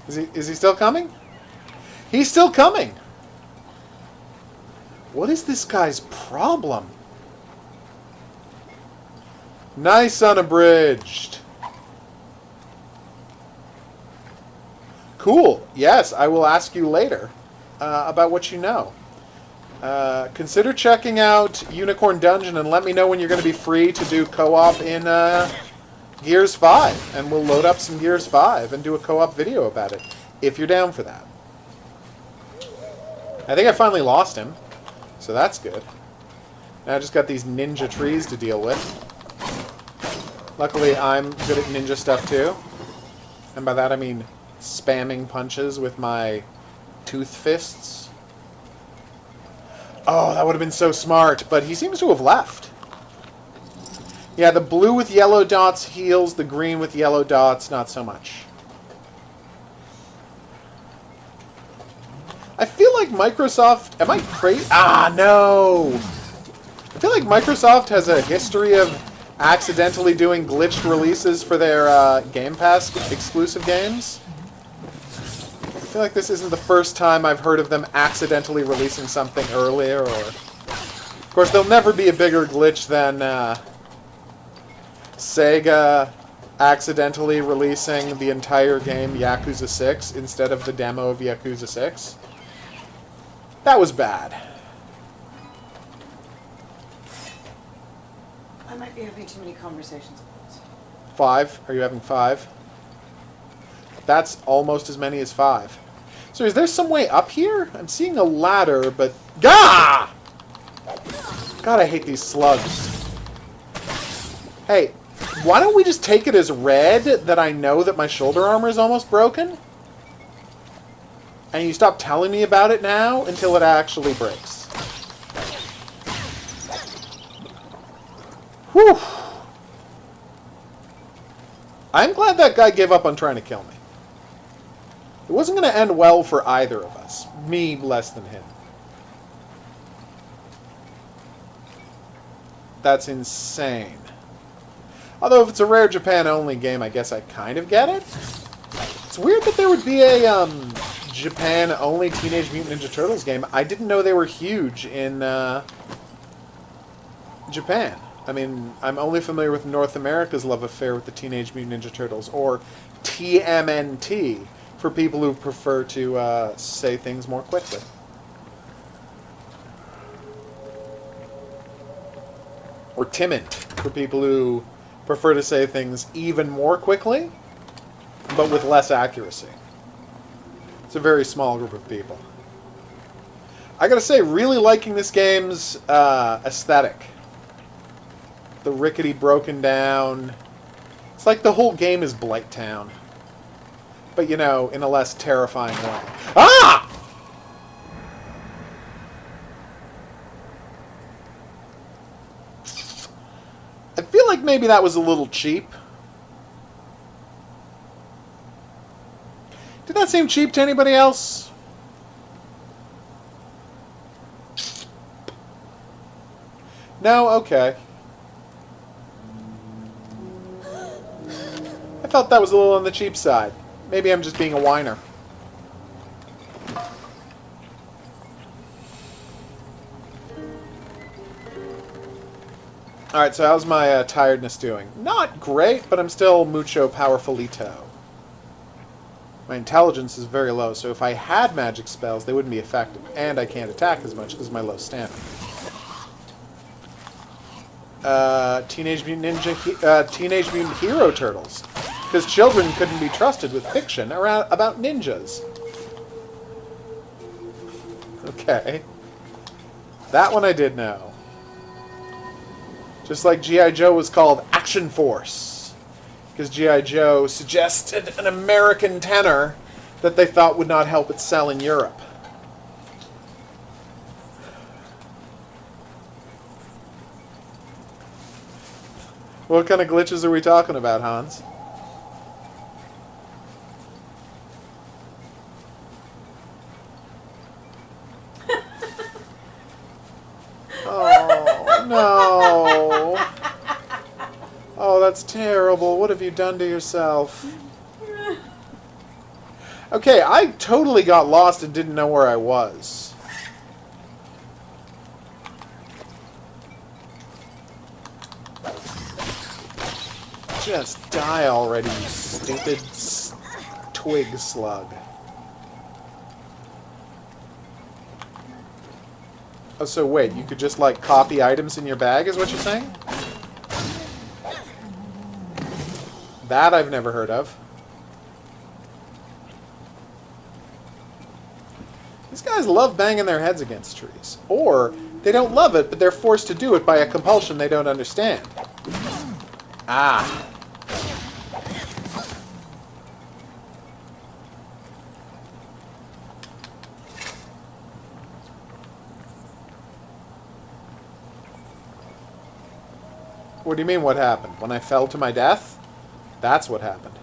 Is he still coming? He's still coming! What is this guy's problem? Nice unabridged. Cool. Yes, I will ask you later about what you know. Consider checking out Unicorn Dungeon and let me know when you're going to be free to do co-op in Gears 5. And we'll load up some Gears 5 and do a co-op video about it, if you're down for that. I think I finally lost him, so that's good. Now I just got these ninja trees to deal with. Luckily, I'm good at ninja stuff too. And by that I mean spamming punches with my tooth fists. Oh, that would have been so smart, but he seems to have left. Yeah, the blue with yellow dots heals, the green with yellow dots, not so much. I feel like Microsoft... Am I crazy? Ah, no! I feel like Microsoft has a history of accidentally doing glitched releases for their Game Pass exclusive games. I feel like this isn't the first time I've heard of them accidentally releasing something earlier, or... Of course, there'll never be a bigger glitch than Sega accidentally releasing the entire game Yakuza 6 instead of the demo of Yakuza 6. That was bad. I might be having too many conversations at once. 5? Are you having 5? That's almost as many as 5. So is there some way up here? I'm seeing a ladder, but... Gah! God, I hate these slugs. Hey, why don't we just take it as read that I know that my shoulder armor is almost broken? And you stop telling me about it now until it actually breaks. Whew. I'm glad that guy gave up on trying to kill me. It wasn't going to end well for either of us. Me less than him. That's insane. Although if it's a rare Japan-only game, I guess I kind of get it. It's weird that there would be a Japan-only Teenage Mutant Ninja Turtles game. I didn't know they were huge in Japan. I mean, I'm only familiar with North America's love affair with the Teenage Mutant Ninja Turtles, or TMNT, for people who prefer to say things more quickly. Or Timid, for people who prefer to say things even more quickly, but with less accuracy. It's a very small group of people. I gotta say, really liking this game's aesthetic. The rickety broken down. It's like the whole game is Blight Town. But, you know, in a less terrifying way. Ah! I feel like maybe that was a little cheap. Did that seem cheap to anybody else? No? Okay. I felt that was a little on the cheap side. Maybe I'm just being a whiner. Alright, so how's my tiredness doing? Not great, but I'm still mucho powerfulito. My intelligence is very low, so if I had magic spells, they wouldn't be effective. And I can't attack as much because of my low stamina. Teenage Mutant Hero Turtles. Because children couldn't be trusted with fiction about ninjas. Okay. That one I did know. Just like G.I. Joe was called Action Force. Because G.I. Joe suggested an American tenor that they thought would not help it sell in Europe. What kind of glitches are we talking about, Hans? Oh, no. Oh, that's terrible. What have you done to yourself? Okay, I totally got lost and didn't know where I was. Just die already, you stupid twig slug. Oh, so wait, you could just, like, copy items in your bag, is what you're saying? That I've never heard of. These guys love banging their heads against trees. Or, they don't love it, but they're forced to do it by a compulsion they don't understand. Ah. What do you mean, what happened? When I fell to my death? That's what happened.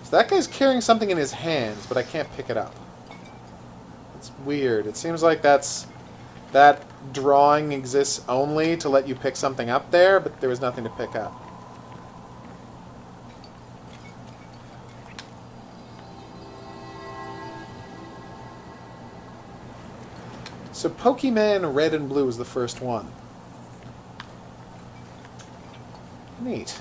So that guy's carrying something in his hands, but I can't pick it up. It's weird. It seems like that drawing exists only to let you pick something up there, but there was nothing to pick up. So Pokemon Red and Blue was the first one. Neat.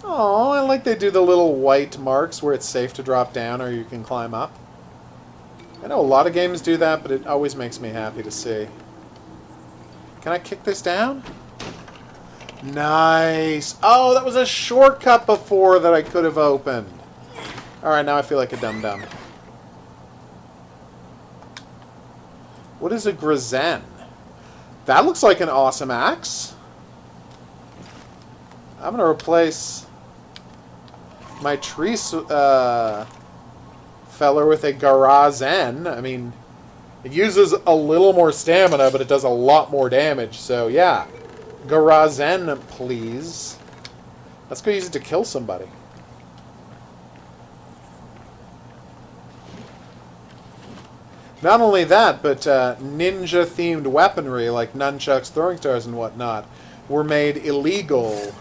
Oh, I like they do the little white marks where it's safe to drop down or you can climb up. I know a lot of games do that, but it always makes me happy to see. Can I kick this down? Nice. Oh, that was a shortcut before that I could have opened. Alright, now I feel like a dum-dum. What is a Grizen? That looks like an awesome axe. I'm going to replace my tree feller with a Garazen. I mean, it uses a little more stamina, but it does a lot more damage. So, yeah. Garazen, please. Let's go use it to kill somebody. Not only that, but ninja-themed weaponry like nunchucks, throwing stars, and whatnot were made illegal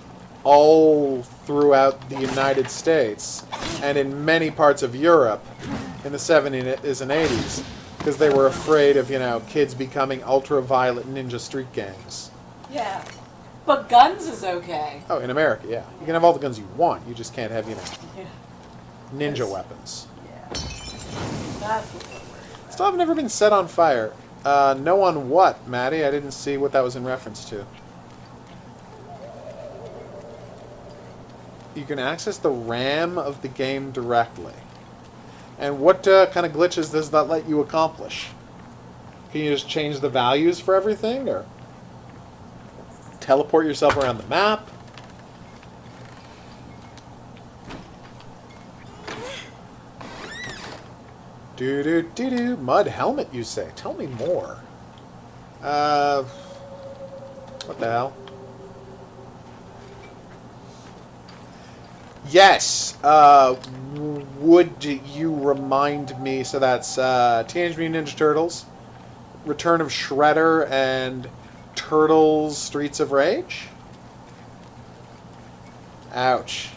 all throughout the United States and in many parts of Europe in the 70s and 80s because they were afraid of, you know, kids becoming ultra-violent ninja street gangs. Yeah. But guns is okay. Oh, in America, yeah. You can have all the guns you want. You just can't have, you know, ninja weapons. Yeah. That's what we're worried about. Still have never been set on fire. No on what, Maddie? I didn't see what that was in reference to. You can access the RAM of the game directly. And what kind of glitches does that let you accomplish? Can you just change the values for everything, or teleport yourself around the map? Do-do-do-do. Mud helmet, you say? Tell me more. What the hell? Yes. Would you remind me? So that's Teenage Mutant Ninja Turtles, Return of Shredder, and Turtles Streets of Rage? Ouch.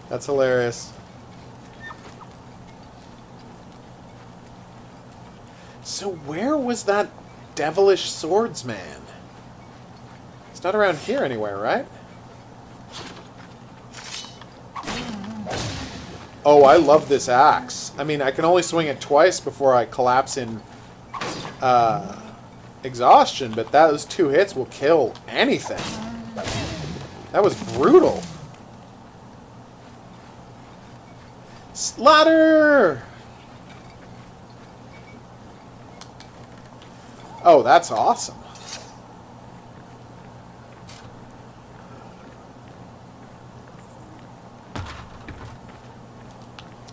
That's hilarious. So where was that devilish swordsman? It's not around here anywhere, right? Oh, I love this axe. I mean, I can only swing it twice before I collapse in exhaustion, but those 2 hits will kill anything. That was brutal. Slaughter! Oh, that's awesome.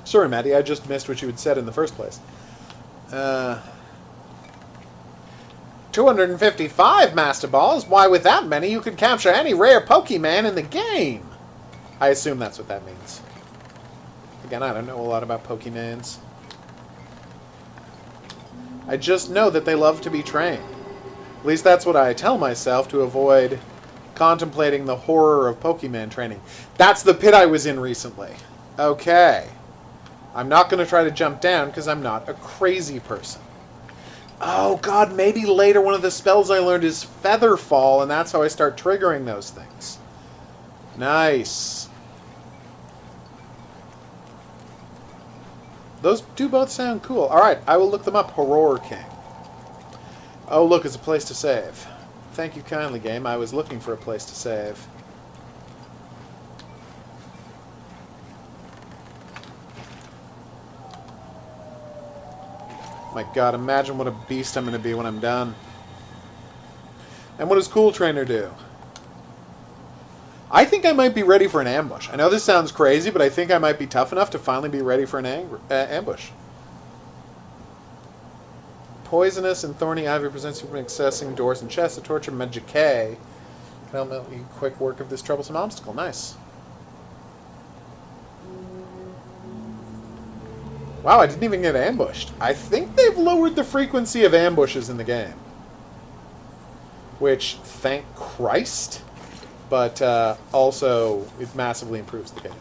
Sorry, Maddie, I just missed what you had said in the first place. 255 Master Balls? Why, with that many, you could capture any rare Pokemon in the game. I assume that's what that means. Again, I don't know a lot about Pokemons. I just know that they love to be trained. At least that's what I tell myself to avoid contemplating the horror of Pokemon training. That's the pit I was in recently. Okay. I'm not going to try to jump down because I'm not a crazy person. Oh god, maybe later one of the spells I learned is Feather Fall, and that's how I start triggering those things. Nice. Those do both sound cool. Alright, I will look them up. Horror King. Oh, look, it's a place to save. Thank you kindly, game. I was looking for a place to save. My god, imagine what a beast I'm going to be when I'm done. And what does Cool Trainer do? I think I might be ready for an ambush. I know this sounds crazy, but I think I might be tough enough to finally be ready for an ambush. Poisonous and thorny ivy prevents you from accessing doors and chests. The torture Decay can help you quick work of this troublesome obstacle. Nice. Wow, I didn't even get ambushed. I think they've lowered the frequency of ambushes in the game. Which, thank Christ. But also, it massively improves the game.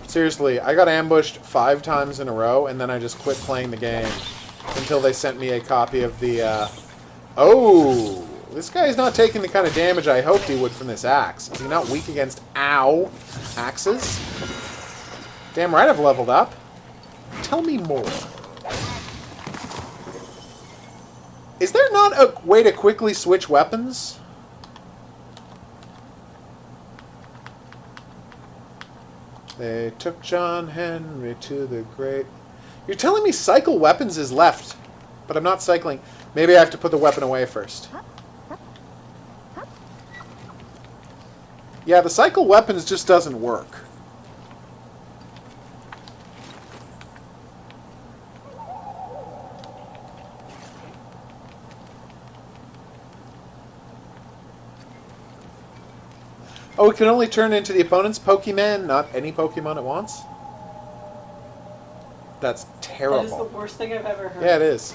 Seriously, I got ambushed 5 times in a row, and then I just quit playing the game until they sent me a copy of the... Oh! This guy's not taking the kind of damage I hoped he would from this axe. Is he not weak against, ow, axes? Damn right I've leveled up. Tell me more. Is there not a way to quickly switch weapons? They took John Henry to the great... You're telling me cycle weapons is left, but I'm not cycling. Maybe I have to put the weapon away first. Yeah, the cycle weapons just doesn't work. Oh, it can only turn into the opponent's Pokemon, not any Pokemon at once? That's terrible. That is the worst thing I've ever heard. Yeah, it is.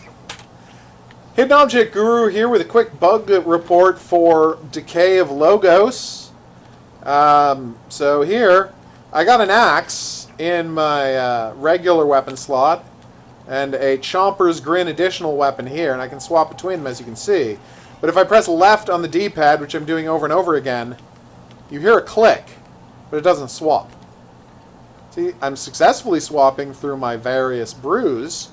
Hidden Object Guru here with a quick bug report for Decay of Logos. So here, I got an axe in my regular weapon slot and a Chomper's Grin additional weapon here, and I can swap between them as you can see. But if I press left on the D-pad, which I'm doing over and over again, you hear a click, but it doesn't swap. See, I'm successfully swapping through my various brews.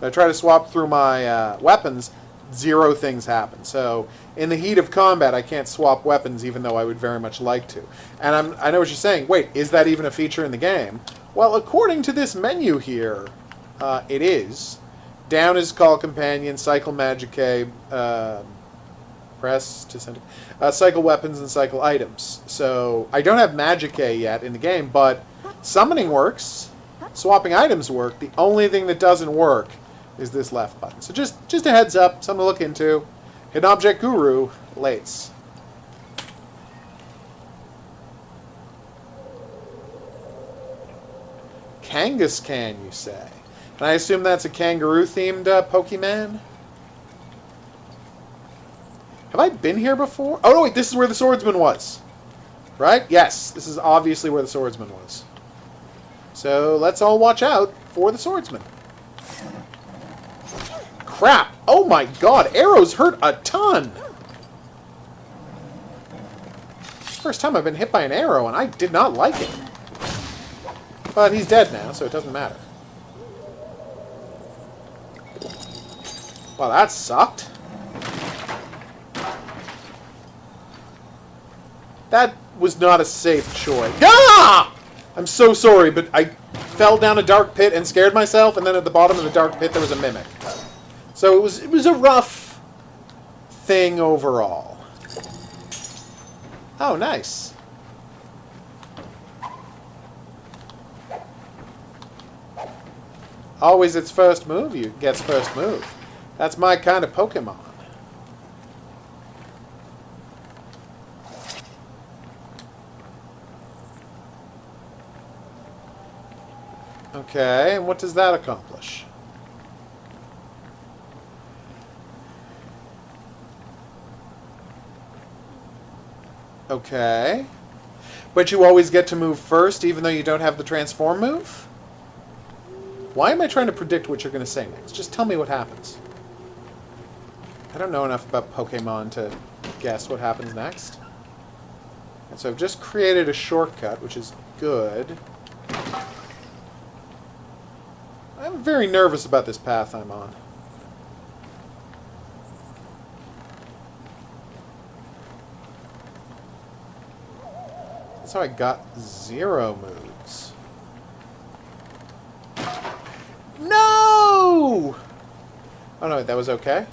But I try to swap through my weapons. zero things happen. So in the heat of combat, I can't swap weapons, even though I would very much like to. And I know what you're saying. Wait, is that even a feature in the game? Well, according to this menu here, it is. Down is call companion, cycle Decay, press to send cycle weapons and cycle items. So I don't have Decay yet in the game, but summoning works, swapping items work. The only thing that doesn't work is this left button. So just a heads up, something to look into. Hidden Object Guru, Lates. Kangaskhan, you say? And I assume that's a kangaroo-themed Pokemon? Have I been here before? Oh, no, wait, this is where the swordsman was. Right? Yes, this is obviously where the swordsman was. So let's all watch out for the swordsman. Crap! Oh my god, arrows hurt a ton! First time I've been hit by an arrow, and I did not like it. But he's dead now, so it doesn't matter. Wow, that sucked. That was not a safe choice. Ah! I'm so sorry, but I fell down a dark pit and scared myself, and then at the bottom of the dark pit there was a mimic. So it was a rough thing overall. Oh, nice. Always its first move, you gets first move. That's my kind of Pokemon. Okay, and what does that accomplish? Okay. But you always get to move first, even though you don't have the transform move? Why am I trying to predict what you're going to say next? Just tell me what happens. I don't know enough about Pokemon to guess what happens next. And so I've just created a shortcut, which is good. I'm very nervous about this path I'm on. That's how I got 0 moves. No! Oh no, that was okay.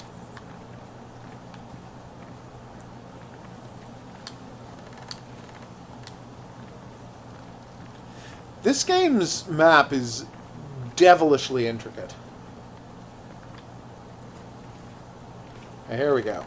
This game's map is devilishly intricate. Okay, here we go.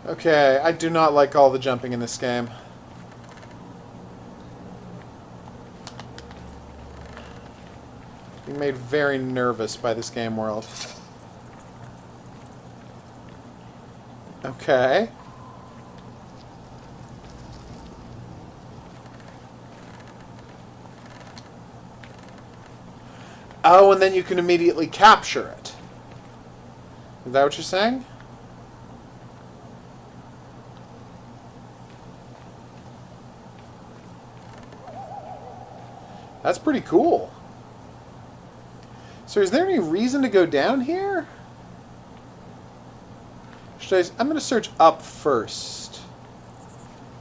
Okay, I do not like all the jumping in this game. Being made very nervous by this game world. Okay. Oh, and then you can immediately capture it. Is that what you're saying? That's pretty cool. So is there any reason to go down here? I'm going to search up first.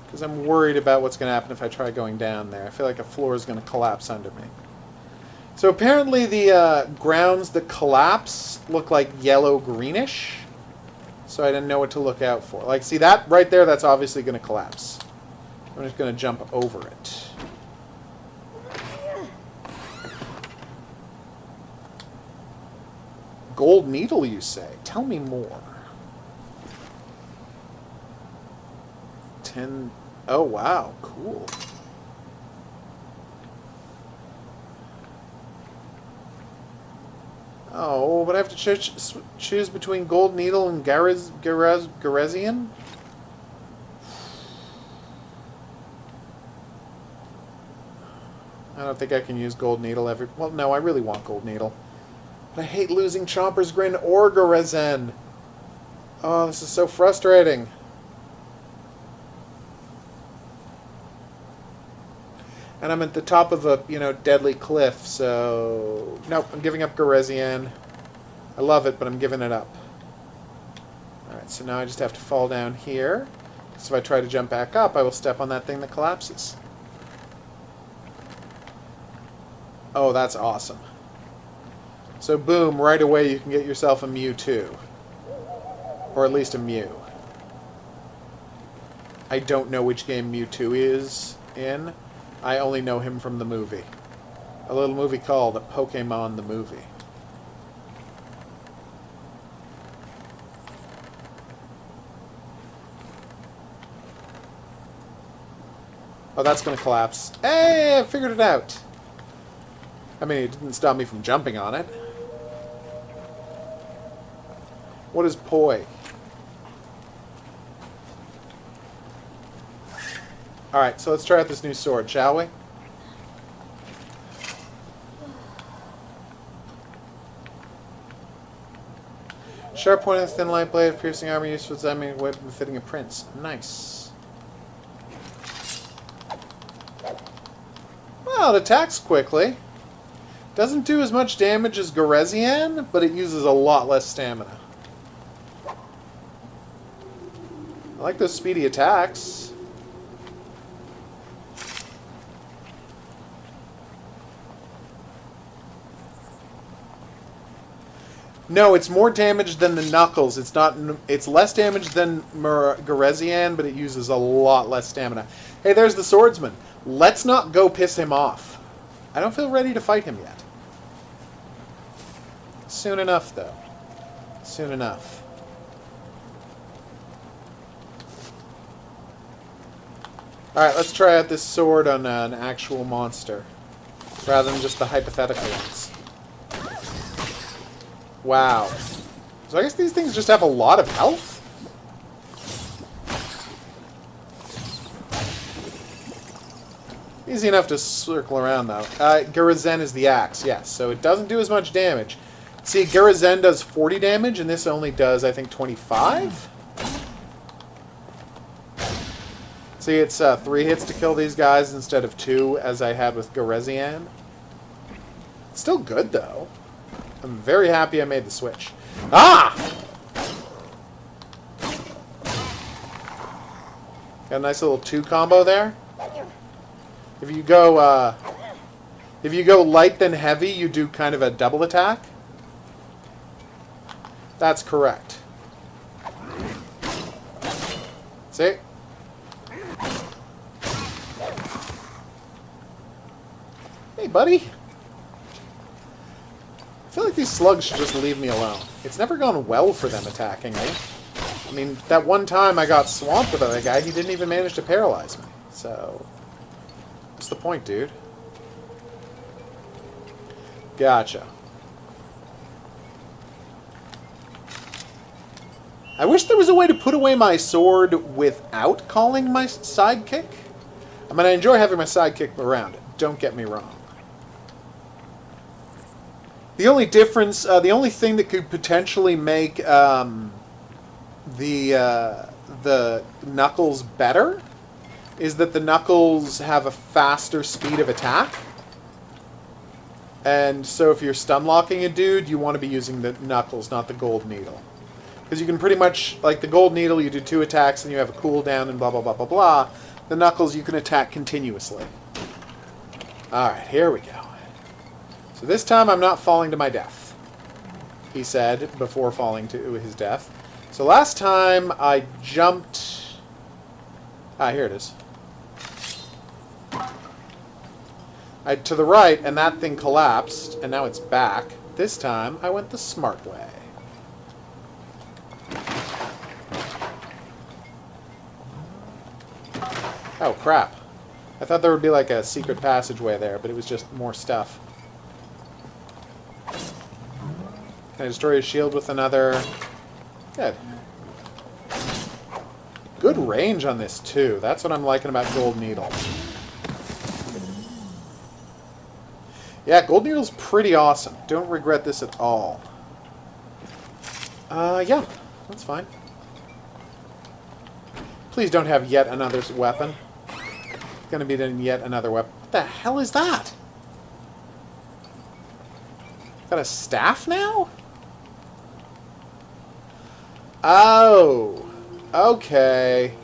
Because I'm worried about what's going to happen if I try going down there. I feel like a floor is going to collapse under me. So apparently the grounds that collapse look like yellow-greenish. So I didn't know what to look out for. Like, see that right there? That's obviously going to collapse. I'm just going to jump over it. Gold needle, you say? Tell me more. 10... Oh, wow. Cool. Oh, but I have to choose between gold needle and Garezian? I don't think I can use gold needle every... Well, no, I really want gold needle. But I hate losing Chomper's Grin or Garezen. Oh, this is so frustrating. And I'm at the top of a, deadly cliff, so... Nope, I'm giving up Garezian. I love it, but I'm giving it up. Alright, so now I just have to fall down here. So if I try to jump back up, I will step on that thing that collapses. Oh, that's awesome. So boom, right away you can get yourself a Mewtwo. Or at least a Mew. I don't know which game Mewtwo is in. I only know him from the movie. A little movie called Pokemon the Movie. Oh, that's going to collapse. Hey, I figured it out. I mean, it didn't stop me from jumping on it. What is poi? Alright, so let's try out this new sword, shall we? Sharp point of thin light blade, piercing armor, useful timing, weapon befitting a prince. Nice. Well, it attacks quickly. Doesn't do as much damage as Garezian, but it uses a lot less stamina. I like those speedy attacks. No, it's more damage than the Knuckles. It's not. It's less damage than Garezian, but it uses a lot less stamina. Hey, there's the swordsman. Let's not go piss him off. I don't feel ready to fight him yet. Soon enough, though. Soon enough. Alright, let's try out this sword on an actual monster, rather than just the hypothetical ones. Wow. So I guess these things just have a lot of health? Easy enough to circle around, though. Garazen is the axe, yes. So it doesn't do as much damage. See, Garazen does 40 damage, and this only does, I think, 25? See, it's 3 hits to kill these guys instead of 2, as I had with Garezian. Still good, though. I'm very happy I made the switch. Ah! Got a nice little 2 combo there. If you go light then heavy, you do kind of a double attack. That's correct. See? Hey, buddy. I feel like these slugs should just leave me alone. It's never gone well for them attacking me. I mean, that one time I got swamped with that guy, he didn't even manage to paralyze me. So, what's the point, dude? Gotcha. I wish there was a way to put away my sword without calling my sidekick. I mean, I enjoy having my sidekick around. Don't get me wrong. The only difference, the only thing that could potentially make the Knuckles better is that the Knuckles have a faster speed of attack. And so if you're stun locking a dude, you want to be using the Knuckles, not the Gold Needle. Because you can pretty much, like the Gold Needle, you do 2 attacks and you have a cooldown and blah, blah, blah, blah, blah. The Knuckles, you can attack continuously. Alright, here we go. So this time I'm not falling to my death, he said before falling to his death. So last time I jumped... Ah, here it is. To the right, and that thing collapsed, and now it's back. This time I went the smart way. Oh, crap. I thought there would be like a secret passageway there, but it was just more stuff. Can I destroy his shield with another? Good. Good range on this, too. That's what I'm liking about Gold Needle. Yeah, Gold Needle's pretty awesome. Don't regret this at all. Yeah. That's fine. Please don't have yet another weapon. going to be yet another weapon. What the hell is that? Got a staff now? Oh. Okay.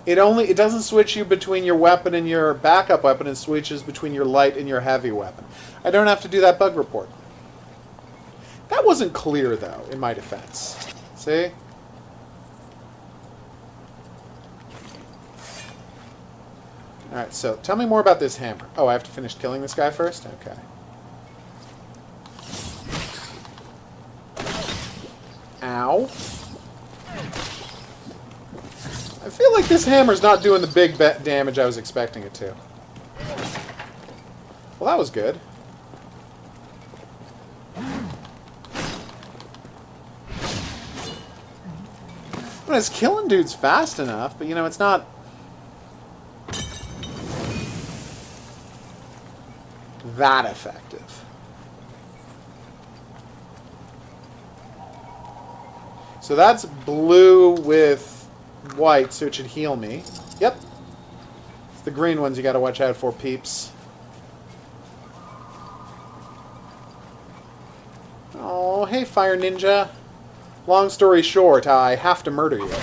It doesn't switch you between your weapon and your backup weapon. It switches between your light and your heavy weapon. I don't have to do that bug report. That wasn't clear, though, in my defense. See? Alright, so tell me more about this hammer. Oh, I have to finish killing this guy first? Okay. Ow. I feel like this hammer's not doing the big damage I was expecting it to. Well, that was good. I mean, it's killing dudes fast enough, but, you know, it's not... that effective. So that's blue with white, so it should heal me. Yep. It's the green ones you gotta watch out for, peeps. Oh, hey, Fire Ninja. Long story short, I have to murder you.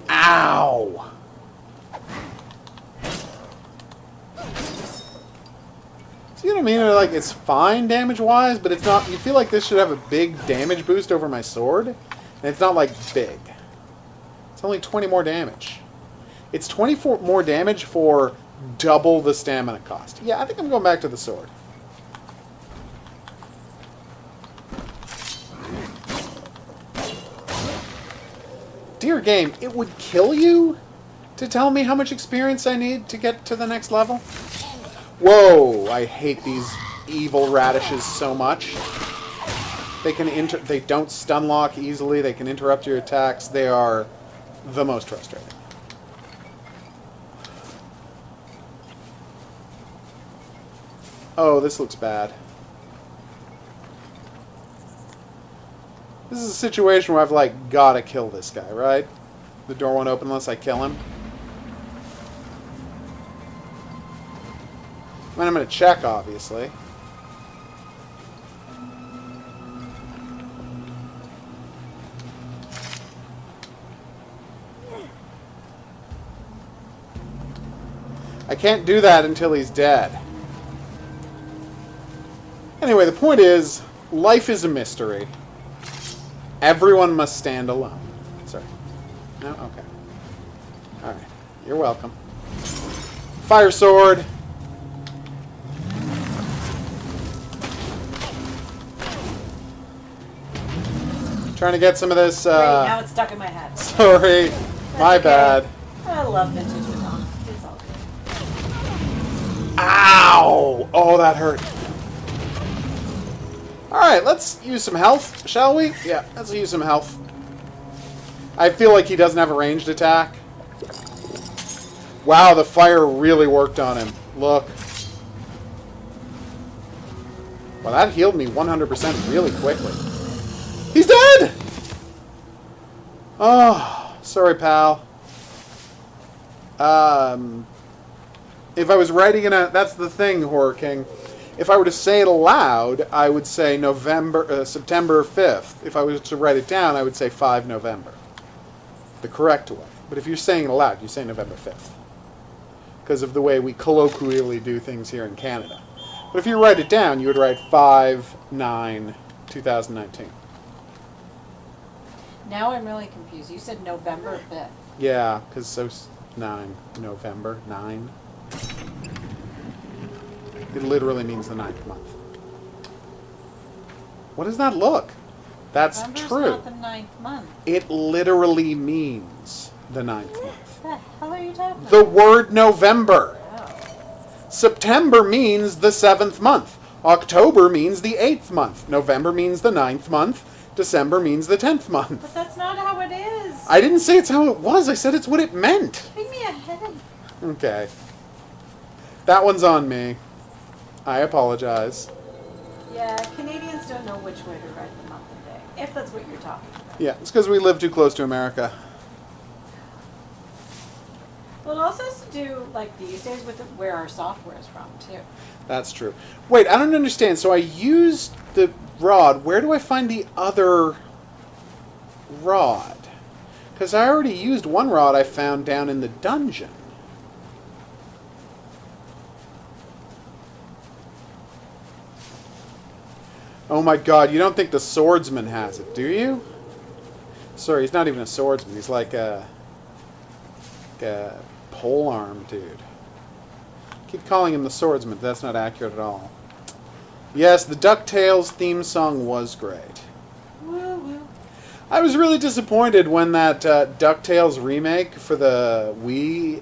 Ow! See what I mean? Like, it's fine damage-wise, but it's not... You feel like this should have a big damage boost over my sword, and it's not, like, big. It's only 20 more damage. It's 24 more damage for double the stamina cost. Yeah, I think I'm going back to the sword. Dear game, it would kill you to tell me how much experience I need to get to the next level? Whoa, I hate these evil radishes so much. They don't stun lock easily, they can interrupt your attacks, they are the most frustrating. Oh, this looks bad. This is a situation where I've, like, gotta kill this guy, right? The door won't open unless I kill him. I mean, I'm gonna check, obviously. I can't do that until he's dead. Anyway, the point is, life is a mystery. Everyone must stand alone. Sorry. No? Okay. Alright. You're welcome. Fire sword! Trying to get some of this, Great, now it's stuck in my head. Sorry. My okay. bad. I love vintage baton. It's all good. Ow! Oh, that hurt. Alright, let's use some health, shall we? Yeah, let's use some health. I feel like he doesn't have a ranged attack. Wow, the fire really worked on him. Look. Well, that healed me 100% really quickly. He's dead! Oh, sorry, pal. If I was writing in a... That's the thing, Horror King. If I were to say it aloud, I would say September 5th. If I was to write it down, I would say 5 November. The correct way. But if you're saying it aloud, you say November 5th. Because of the way we colloquially do things here in Canada. But if you write it down, you would write 5/9/2019. Now I'm really confused. You said November 5th. Yeah, because so 9 November 9. It literally means the 9th month. What does that look? That's November's true. not the 9th month. It literally means the 9th month. What the hell are you talking about? The word November. Oh. September means the 7th month. October means the 8th month. November means the 9th month. December means the 10th month. But that's not how it is. I didn't say it's how it was. I said it's what it meant. Give me a head. Okay. That one's on me. I apologize. Yeah, Canadians don't know which way to write the month and day, if that's what you're talking about. Yeah, it's because we live too close to America. Well, it also has to do, like, These days with where our software is from, too. That's true. Wait, I don't understand. So I used the rod. Where do I find the other rod? Because I already used one rod I found down in the dungeon. Oh my god, you don't think the swordsman has it, do you? Sorry, he's not even a swordsman. He's like a polearm dude. Keep calling him the swordsman. That's not accurate at all. Yes, the DuckTales theme song was great. woo woo. I was really disappointed when that DuckTales remake for the Wii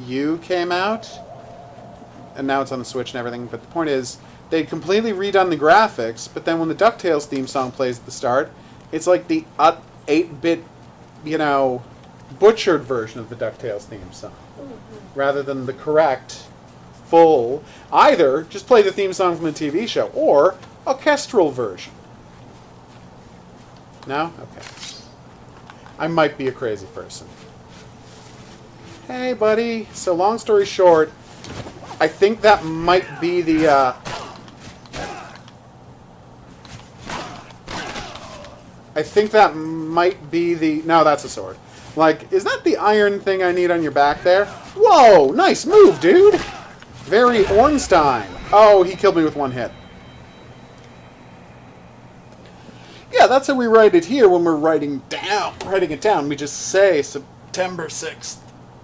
U came out. And now it's on the Switch and everything. But the point is, they'd completely redone the graphics, but then when the DuckTales theme song plays at the start, it's like the 8-bit, you know, butchered version of the DuckTales theme song. Rather than the correct, full, either just play the theme song from the TV show, or orchestral version. No? Okay. I might be a crazy person. Hey, buddy. So long story short, I think that might be the, no, that's a sword. Like, is that the iron thing I need on your back there? Whoa, nice move, dude! Very Ornstein. Oh, he killed me with one hit. Yeah, that's how we write it here when we're writing it down. We just say September 6th,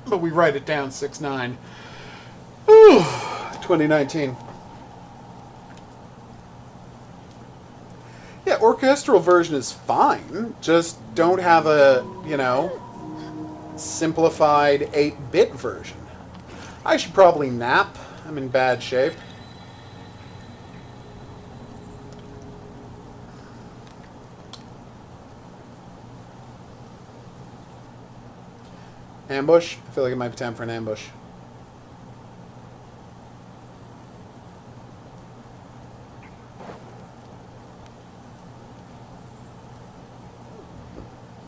but we write it down 6/9. Whew, 2019. Yeah, orchestral version is fine. Just don't have a, you know, simplified 8-bit version. I should probably nap. I'm in bad shape. Ambush? I feel like it might be time for an ambush.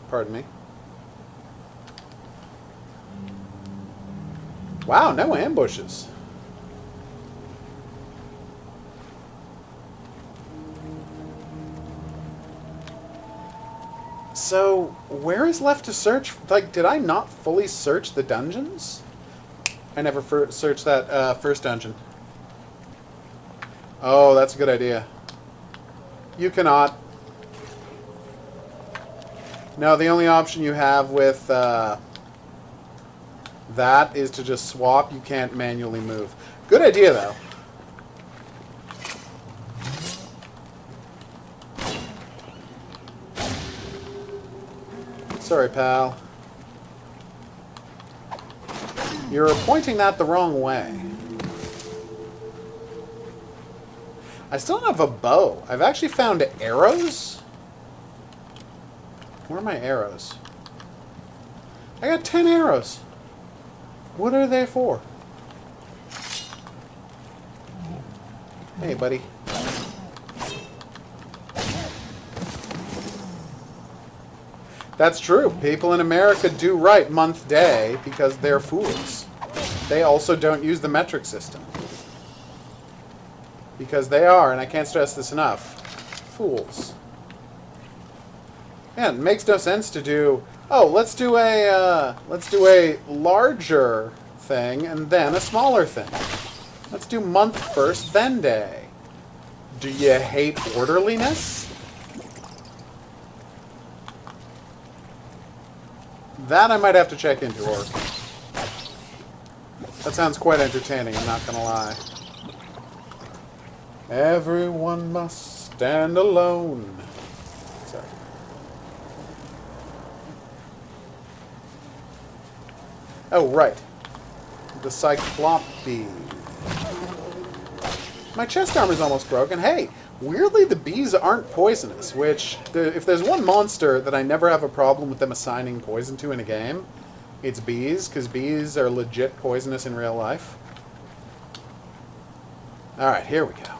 Pardon me. Wow, no ambushes. So, where is left to search? Like, did I not fully search the dungeons? I never searched that first dungeon. Oh, that's a good idea. You cannot. No, the only option you have with that is to just swap. You can't manually move. Good idea, though. Sorry, pal. You're pointing that the wrong way. I still don't have a bow. I've actually found arrows. Where are my arrows? I got 10 arrows. What are they for? Hey, buddy. That's true. People in America do write month day because they're fools. They also don't use the metric system. Because they are, and I can't stress this enough, fools. Yeah, it makes no sense to do, oh, let's do a larger thing and then a smaller thing. Let's do month first, then day. Do you hate orderliness? That I might have to check into, or that sounds quite entertaining, I'm not gonna lie. Everyone must stand alone. Sorry. Oh, right. The Cyclopes. My chest armor's almost broken. Hey, weirdly the bees aren't poisonous, which, if there's one monster that I never have a problem with them assigning poison to in a game, it's bees, because bees are legit poisonous in real life. Alright, here we go.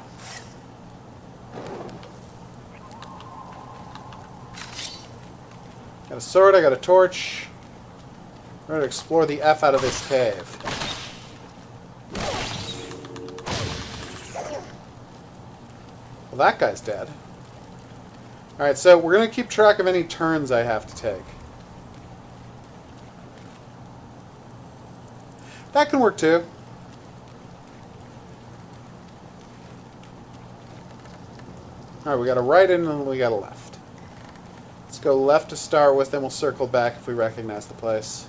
Got a sword, I got a torch. We're going to explore the F out of this cave. Well, that guy's dead. Alright, so we're going to keep track of any turns I have to take. That can work too. Alright, we got a right in and we got a left. Let's go left to start with, then we'll circle back if we recognize the place.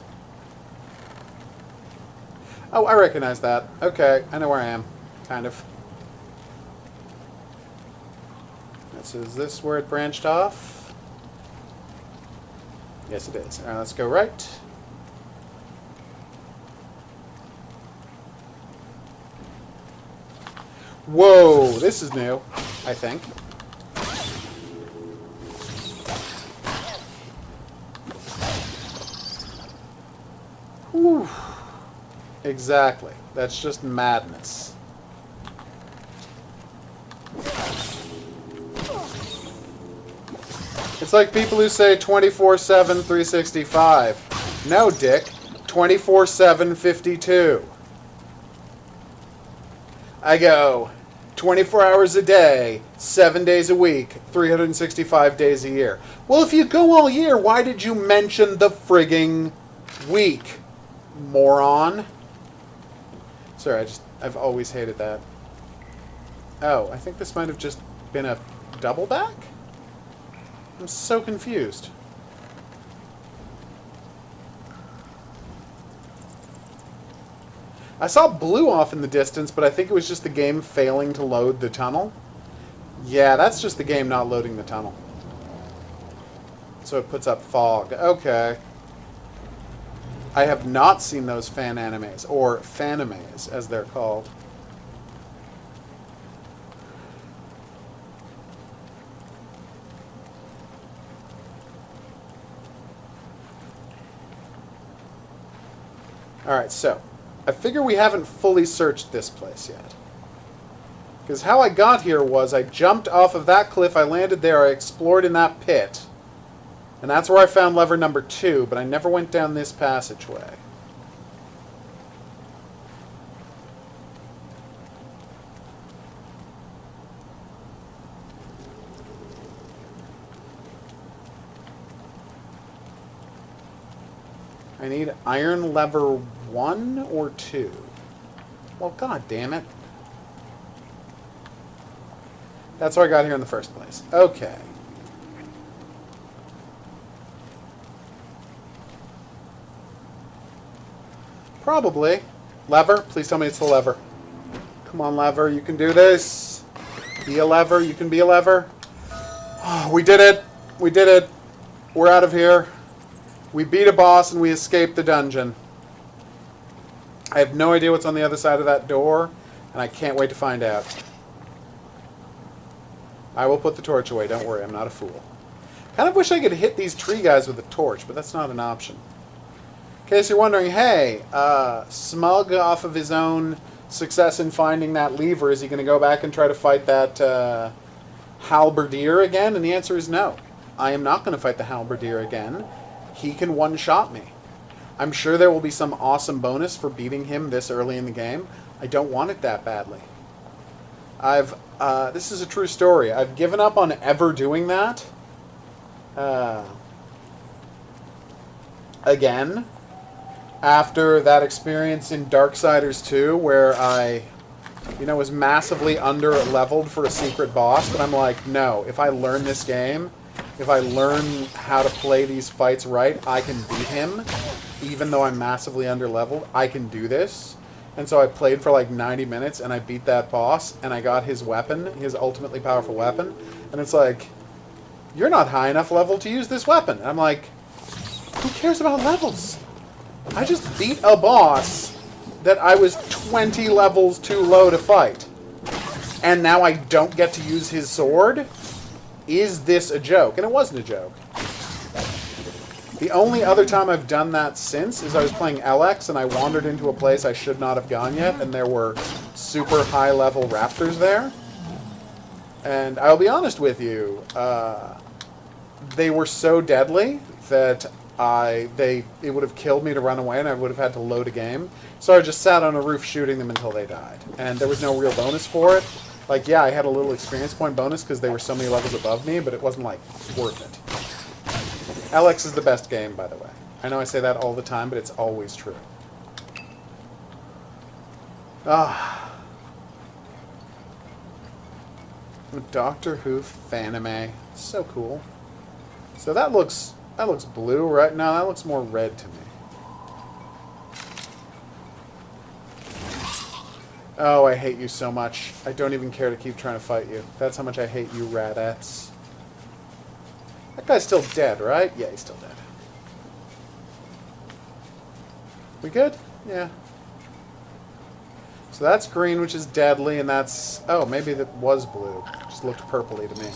Oh, I recognize that. Okay, I know where I am. Kind of. So is this where it branched off? Yes, it is. Alright, let's go right. Whoa, this is new, I think. Whew. Exactly. That's just madness. It's like people who say 24/7, 365. No, dick. 24/7, 52. I go 24 hours a day, 7 days a week, 365 days a year. Well, if you go all year, why did you mention the frigging week, moron? Sorry, I've always hated that. Oh, I think this might have just been a double back? I'm so confused. I saw blue off in the distance, but I think it was just the game failing to load the tunnel. Yeah, that's just the game not loading the tunnel. So it puts up fog. Okay. I have not seen those fan animes, or fanimes, as they're called. Alright, so I figure we haven't fully searched this place yet. Because how I got here was I jumped off of that cliff, I landed there, I explored in that pit. And that's where I found lever number 2, but I never went down this passageway. I need iron lever 1 or 2. Well, god damn it. That's how I got here in the first place. Okay. Probably. Lever? Please tell me it's the lever. Come on, lever. You can do this. Be a lever. You can be a lever. Oh, we did it. We did it. We're out of here. We beat a boss and we escaped the dungeon. I have no idea what's on the other side of that door, and I can't wait to find out. I will put the torch away, don't worry, I'm not a fool. Kind of wish I could hit these tree guys with a torch, but that's not an option. In case you're wondering, hey, Smug off of his own success in finding that lever, is he going to go back and try to fight that halberdier again? And the answer is no. I am not going to fight the halberdier again. He can one-shot me. I'm sure there will be some awesome bonus for beating him this early in the game. I don't want it that badly. This is a true story. I've given up on ever doing that. Again. After that experience in Darksiders 2, where I, was massively under-leveled for a secret boss, but I'm like, no, if I learn this game, if I learn how to play these fights right, I can beat him, even though I'm massively under-leveled. I can do this. And so I played for like 90 minutes, and I beat that boss, and I got his weapon, his ultimately powerful weapon, and it's like, you're not high enough level to use this weapon. And I'm like, who cares about levels? I just beat a boss that I was 20 levels too low to fight. And now I don't get to use his sword? Is this a joke? And it wasn't a joke. The only other time I've done that since is I was playing LX and I wandered into a place I should not have gone yet, and there were super high level raptors there. And I'll be honest with you, they were so deadly that it would have killed me to run away, and I would have had to load a game. So I just sat on a roof shooting them until they died, and there was no real bonus for it. Like, yeah, I had a little experience point bonus because they were so many levels above me, but it wasn't like worth it. LX is the best game, by the way. I know I say that all the time, but it's always true. Ah. Doctor Who fanime. So cool. So that looks blue, right? No, that looks more red to me. Oh, I hate you so much. I don't even care to keep trying to fight you. That's how much I hate you, radettes. That guy's still dead, right? Yeah, he's still dead. We good? Yeah. So that's green, which is deadly, and that's... Oh, maybe that was blue. Just looked purpley to me.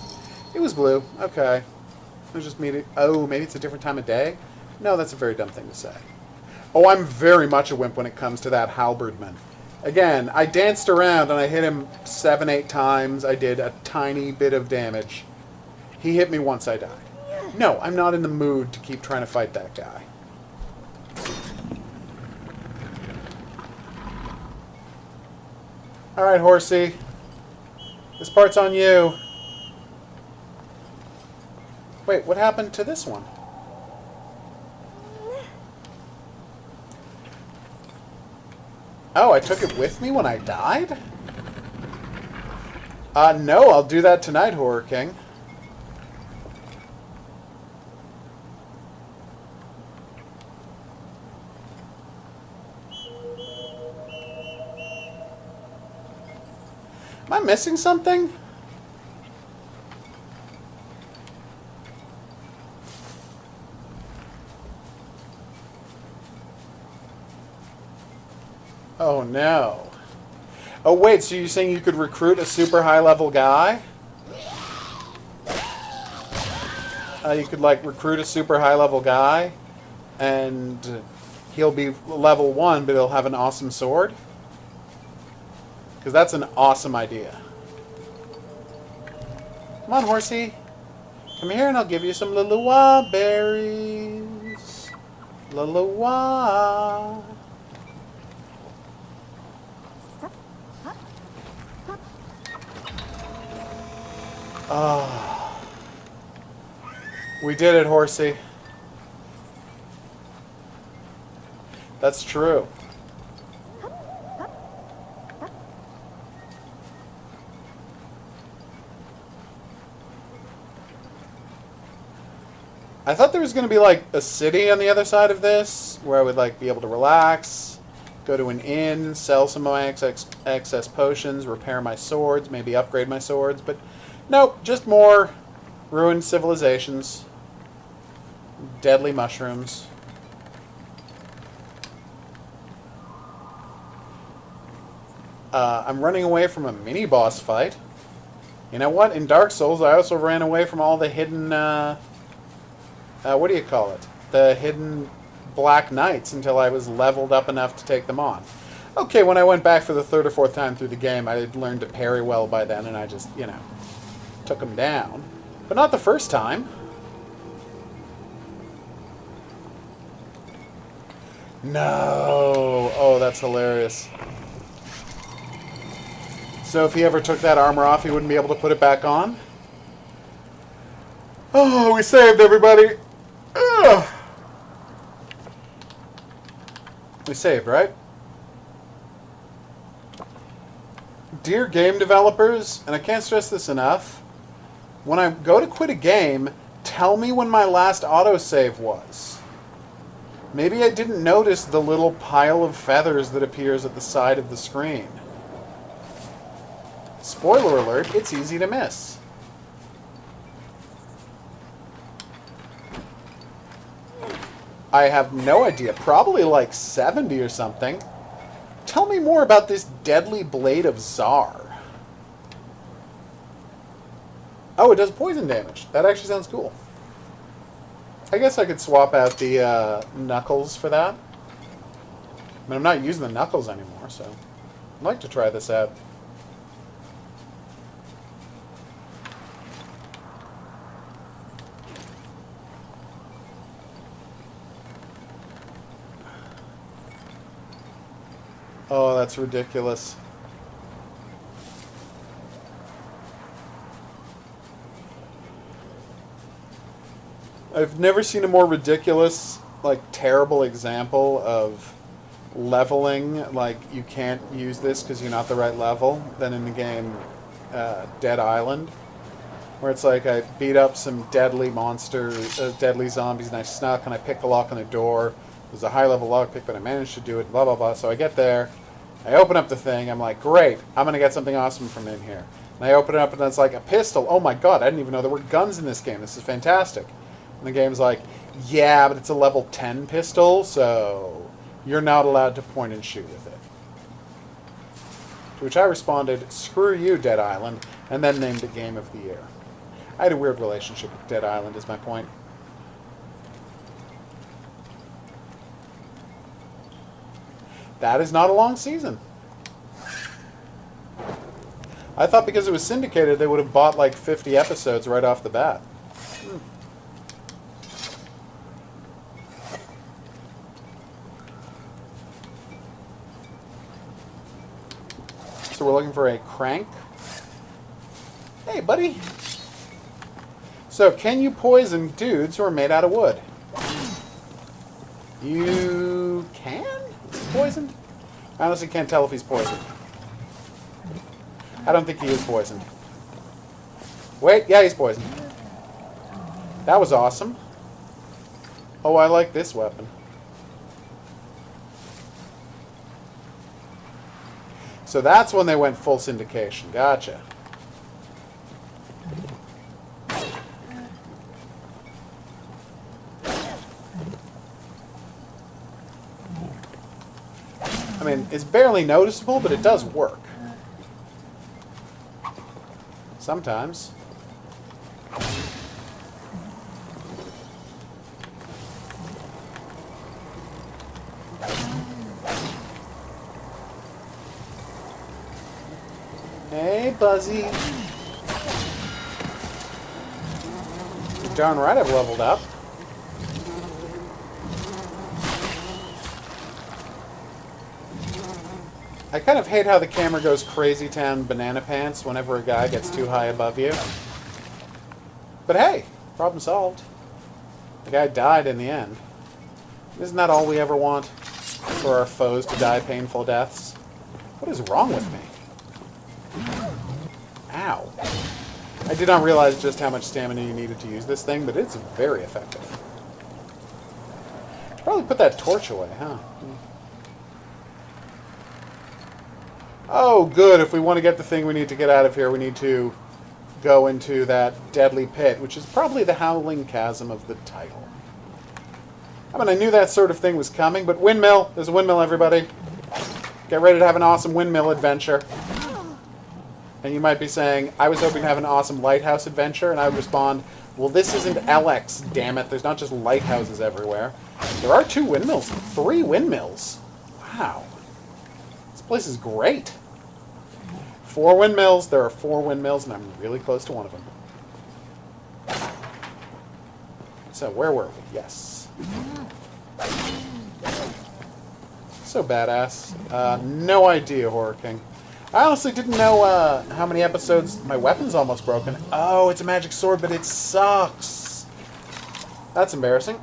It was blue. Okay. It was just me. Oh, maybe it's a different time of day? No, that's a very dumb thing to say. Oh, I'm very much a wimp when it comes to that halberdman. Again, I danced around and I hit him 7, 8 times. I did a tiny bit of damage. He hit me once, I died. No, I'm not in the mood to keep trying to fight that guy. Alright, horsey. This part's on you. Wait, what happened to this one? Oh, I took it with me when I died? No, I'll do that tonight, Horror King. Am I missing something? Oh no. Oh wait, so you're saying you could recruit a super high level guy? You could like recruit a super high level guy and he'll be level 1 but he'll have an awesome sword? Because that's an awesome idea. Come on, horsey. Come here and I'll give you some Lilua berries. Lilua. Oh. We did it, horsey. That's true. I thought there was going to be like a city on the other side of this where I would like be able to relax, go to an inn, sell some of my excess potions, repair my swords, maybe upgrade my swords, but nope, just more ruined civilizations, deadly mushrooms. I'm running away from a mini-boss fight. You know what? In Dark Souls, I also ran away from all the hidden, what do you call it? The hidden Black Knights until I was leveled up enough to take them on. Okay, when I went back for the 3rd or 4th time through the game, I had learned to parry well by then, and I just, you know, took them down. But not the first time. No! Oh, that's hilarious. So if he ever took that armor off, he wouldn't be able to put it back on? Oh, we saved everybody! Ugh. We saved, right? Dear game developers, and I can't stress this enough, when I go to quit a game, tell me when my last autosave was. Maybe I didn't notice the little pile of feathers that appears at the side of the screen. Spoiler alert, it's easy to miss. I have no idea. Probably like 70 or something. Tell me more about this deadly blade of Tsar. Oh, it does poison damage. That actually sounds cool. I guess I could swap out the knuckles for that. I mean, I'm not using the knuckles anymore, so I'd like to try this out. Oh, that's ridiculous. I've never seen a more ridiculous, like, terrible example of leveling, like, you can't use this because you're not the right level, than in the game Dead Island, where it's like I beat up some deadly monsters, deadly zombies, and I snuck, and I picked the lock on the door. It was a high-level lockpick, but I managed to do it, blah, blah, blah. So I get there, I open up the thing, I'm like, great, I'm going to get something awesome from in here. And I open it up, and it's like a pistol. Oh my god, I didn't even know there were guns in this game. This is fantastic. And the game's like, yeah, but it's a level 10 pistol, so you're not allowed to point and shoot with it. To which I responded, screw you, Dead Island, and then named it Game of the Year. I had a weird relationship with Dead Island, is my point. That is not a long season. I thought because it was syndicated, they would have bought like 50 episodes right off the bat. So we're looking for a crank. Hey, buddy. So, can you poison dudes who are made out of wood? You can? Is he poisoned? I honestly can't tell if he's poisoned. I don't think he is poisoned. Wait, yeah, he's poisoned. That was awesome. Oh, I like this weapon. So that's when they went full syndication. Gotcha. I mean, it's barely noticeable, but it does work. Sometimes. Hey, Buzzy. You're darn right I've leveled up. I kind of hate how the camera goes crazy town banana pants whenever a guy gets too high above you. But hey, problem solved. The guy died in the end. Isn't that all we ever want? For our foes to die painful deaths? What is wrong with me? Ow. I did not realize just how much stamina you needed to use this thing, but it's very effective. Should probably put that torch away, huh? Oh, good. If we want to get the thing we need to get out of here, we need to go into that deadly pit, which is probably the howling chasm of the title. I mean, I knew that sort of thing was coming, but windmill. There's a windmill, everybody. Get ready to have an awesome windmill adventure. And you might be saying, I was hoping to have an awesome lighthouse adventure, and I would respond, well, this isn't LX, damn it. There's not just lighthouses everywhere. There are 2 windmills. 3 windmills. Wow. This place is great. 4 windmills. There are 4 windmills, and I'm really close to one of them. So, where were we? Yes. So badass. No idea, Horror King. I honestly didn't know how many episodes my weapon's almost broken. Oh, it's a magic sword, but it sucks. That's embarrassing.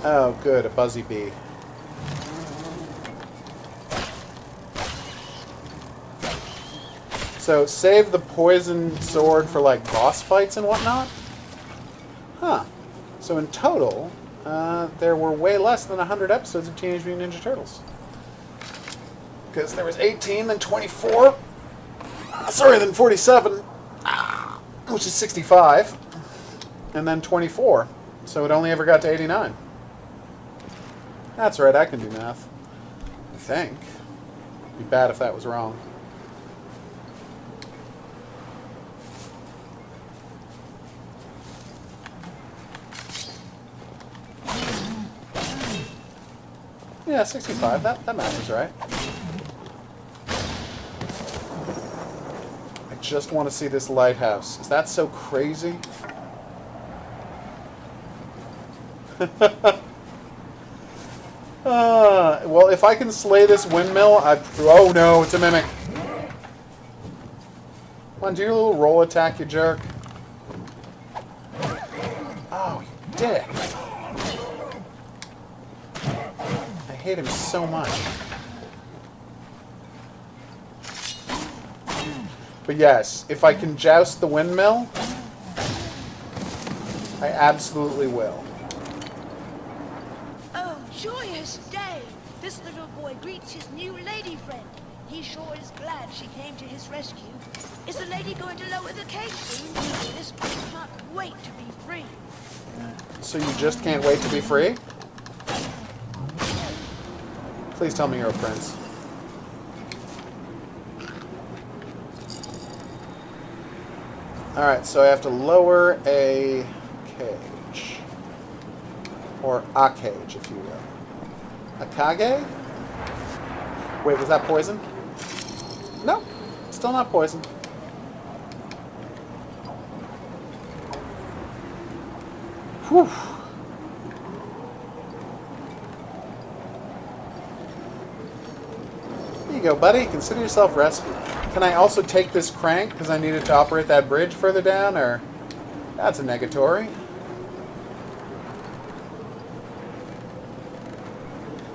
Oh, good, a buzzy bee. So, save the poison sword for, like, boss fights and whatnot? Huh. So in total, there were way less than 100 episodes of Teenage Mutant Ninja Turtles. Because there was 18, then 24, then 47, which is 65, and then 24. So it only ever got to 89. That's right, I can do math. I think. It'd be bad if that was wrong. Yeah, 65. That matters, right? I just want to see this lighthouse. Is that so crazy? Well, if I can slay this windmill, oh no, it's a mimic. Come on, do your little roll attack, you jerk. Oh, you dick. I hate him so much. But yes, if I can joust the windmill, I absolutely will. Oh, joyous day! This little boy greets his new lady friend. He sure is glad she came to his rescue. Is the lady going to lower the cage soon? This boy can't wait to be free. So you just can't wait to be free? Please tell me you're a prince. Alright, so I have to lower a cage. Or a cage, if you will. A kage? Wait, was that poison? No, still not poison. Whew. There you go, buddy. Consider yourself rescued. Can I also take this crank because I needed to operate that bridge further down, or... That's a negatory.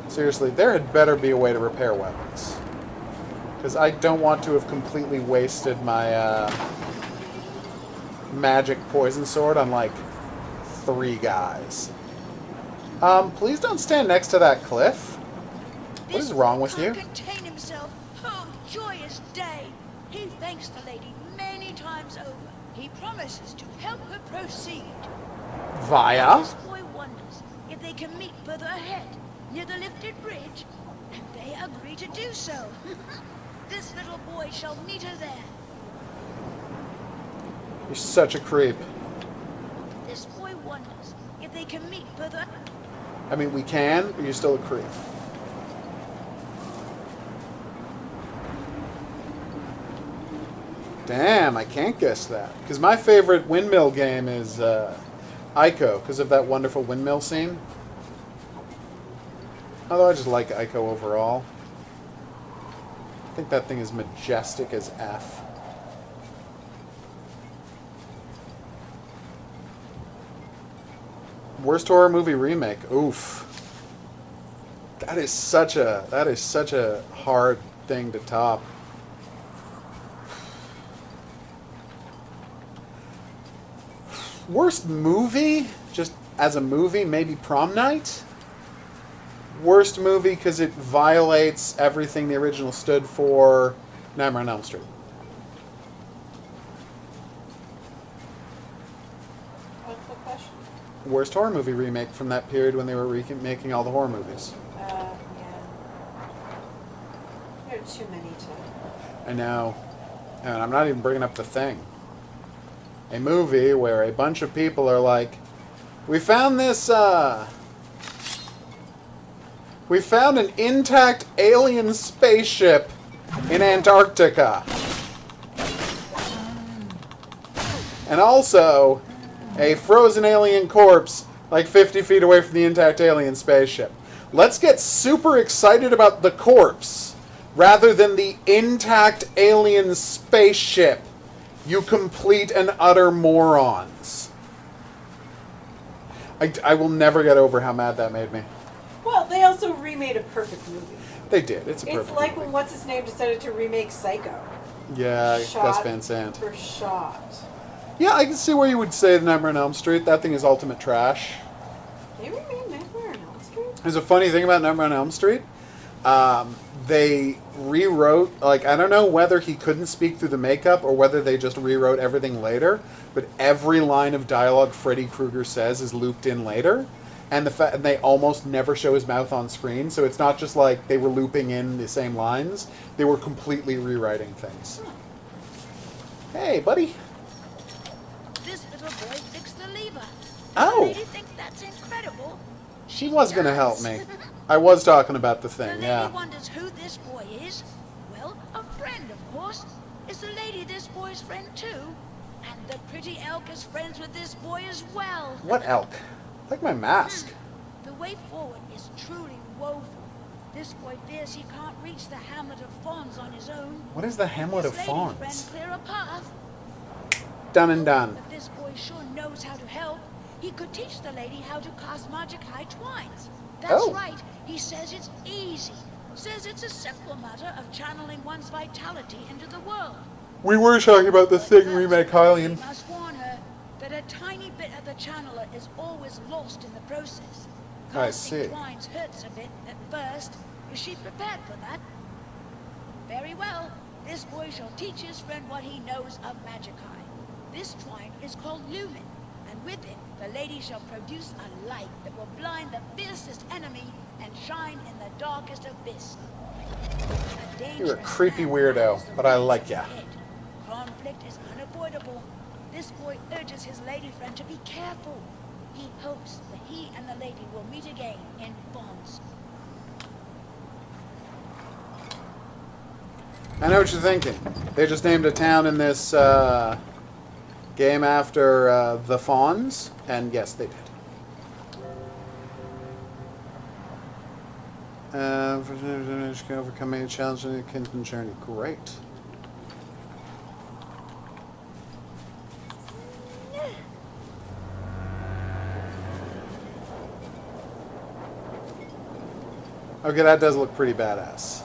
Seriously, there had better be a way to repair weapons. Because I don't want to have completely wasted my magic poison sword on, like, 3 guys. Please don't stand next to that cliff. What is wrong with you? Can't contain himself. Oh, joyous day! He thanks the lady many times over. He promises to help her proceed. Via? This boy wonders if they can meet further ahead, near the lifted bridge, and they agree to do so. This little boy shall meet her there. You're such a creep. This boy wonders if they can meet further. I mean, we can, but you're still a creep. Damn, I can't guess that. Because my favorite windmill game is Ico, because of that wonderful windmill scene. Although I just like Ico overall. I think that thing is majestic as F. Worst horror movie remake. Oof. That is such a hard thing to top. Worst movie? Just as a movie, maybe Prom Night? Worst movie because it violates everything the original stood for. Nightmare on Elm Street. What's the question? Worst horror movie remake from that period when they were making all the horror movies. Yeah. There are too many to... I know. And I'm not even bringing up The Thing. A movie where a bunch of people are like, we found this, we found an intact alien spaceship in Antarctica. And also, a frozen alien corpse like 50 feet away from the intact alien spaceship. Let's get super excited about the corpse rather than the intact alien spaceship. You complete and utter morons. I will never get over how mad that made me. Well, they also remade a perfect movie. They did. It's a perfect It's like movie. when what's-his-name decided to remake Psycho. Yeah, Shot Gus Van Sant. for shot. Yeah, I can see where you would say the Nightmare on Elm Street. That thing is ultimate trash. They remade Nightmare on Elm Street? There's a funny thing about Nightmare on Elm Street. They rewrote, like, I don't know whether he couldn't speak through the makeup or whether they just rewrote everything later, but every line of dialogue Freddy Krueger says is looped in later, and and they almost never show his mouth on screen, so it's not just like they were looping in the same lines, they were completely rewriting things. Hey, buddy. This little boy fixed the lever. Oh. The lady thinks that's incredible. She was going to help me. I was talking about the The thing, lady yeah. wonders who this boy is. Well, a friend, of course. Is the lady this boy's friend too? And the pretty elk is friends with this boy as well. What elk? like my mask. The way forward is truly woeful. This boy fears he can't reach the hamlet of Fawns on his own. What is the hamlet of His lady friend Fawns? clear a path. Done and done. If this boy sure knows how to help, he could teach the lady how to cast magic high twines. That's Oh. right. He says it's easy. Says it's a simple matter of channeling one's vitality into the world. We were talking about the But Thing first, remake, he Hylian. must warn her that a tiny bit of the channeler is always lost in the process. I Casting see. twines hurts a bit at first. Is she prepared for that? Very well. This boy shall teach his friend what he knows of magic high. This twine is called lumen, and with it, the lady shall produce a light that will blind the fiercest enemy and shine in the darkest abyss. You're a creepy weirdo, but I like ya. Conflict is unavoidable. This boy urges his lady friend to be careful. He hopes that he and the lady will meet again in Fawns. I know what you're thinking. They just named a town in this game after the Fawns, and yes, they did. Overcoming a challenge in a Kinsman journey. Great. Okay, that does look pretty badass.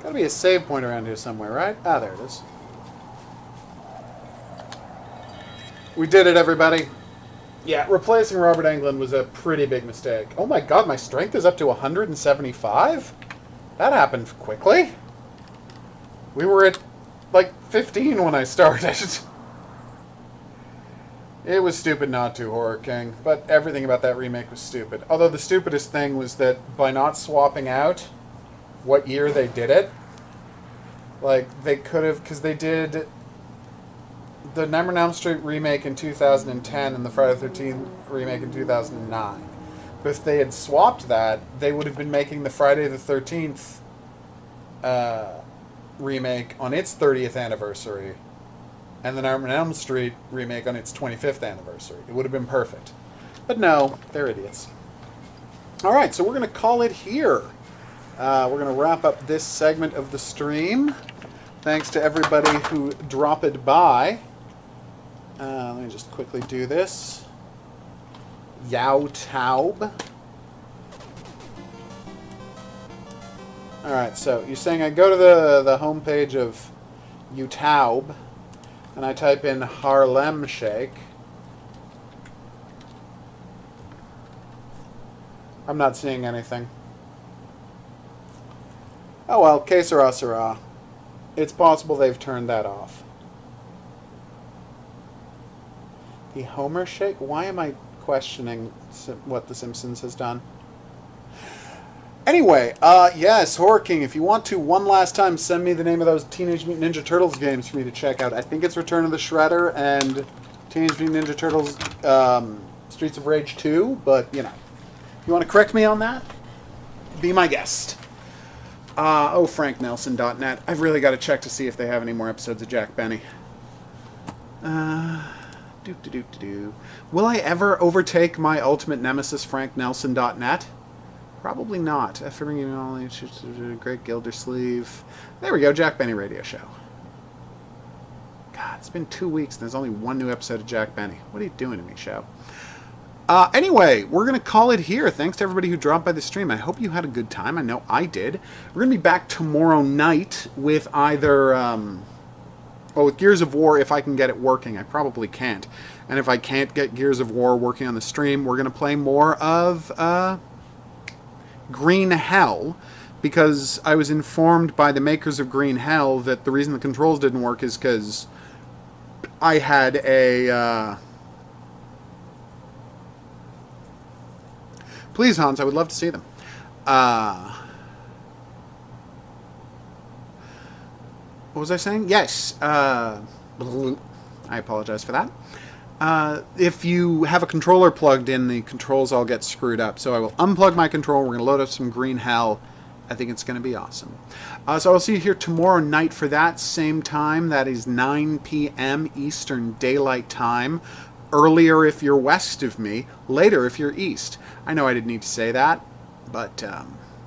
Gotta be a save point around here somewhere, right? Ah, there it is. We did it, everybody. Yeah, replacing Robert Englund was a pretty big mistake. Oh my god, my strength is up to 175? That happened quickly. We were at, like, 15 when I started. It was stupid not to, Horror King, but everything about that remake was stupid. Although the stupidest thing was that by not swapping out what year they did it, like, they could have, because they did the Nightmare on Elm Street remake in 2010 and the Friday the 13th remake in 2009. But if they had swapped that, they would have been making the Friday the 13th remake on its 30th anniversary and the Nightmare on Elm Street remake on its 25th anniversary. It would have been perfect. But no, they're idiots. Alright, so we're going to call it here. We're going to wrap up this segment of the stream. Thanks to everybody who dropped by. Let me just quickly do this. Yao Taub. Alright, so you're saying I go to the homepage of YouTube and I type in Harlem Shake. I'm not seeing anything. Oh well, que sera, sera. It's possible they've turned that off. The Homer Shake? Why am I questioning what The Simpsons has done? Anyway, yes, Horror King, if you want to one last time send me the name of those Teenage Mutant Ninja Turtles games for me to check out. I think it's Return of the Shredder and Teenage Mutant Ninja Turtles Streets of Rage 2, but, you know, if you want to correct me on that, be my guest. FrankNelson.net. I've really got to check to see if they have any more episodes of Jack Benny. Will I ever overtake my ultimate nemesis, FrankNelson.net? Probably not. After bringing only Great Gildersleeve. There we go, Jack Benny Radio Show. God, it's been 2 weeks and there's only one new episode of Jack Benny. What are you doing to me, show? Anyway, we're going to call it here. Thanks to everybody who dropped by the stream. I hope you had a good time. I know I did. We're going to be back tomorrow night with either... with Gears of War, if I can get it working. I probably can't. And if I can't get Gears of War working on the stream, we're going to play more of Green Hell, because I was informed by the makers of Green Hell that the reason the controls didn't work is because I had a... Please, Hans, I would love to see them. What was I saying? Yes. I apologize for that. If you have a controller plugged in, the controls all get screwed up. So I will unplug my controller. We're going to load up some Green Hell. I think it's going to be awesome. So I'll see you here tomorrow night for that same time. That is 9 p.m. Eastern Daylight Time. Earlier if you're west of me, later if you're east. I know I didn't need to say that, but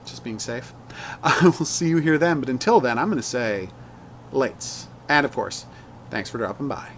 just being safe. I will see you here then, but until then, I'm going to say lates. And of course, thanks for dropping by.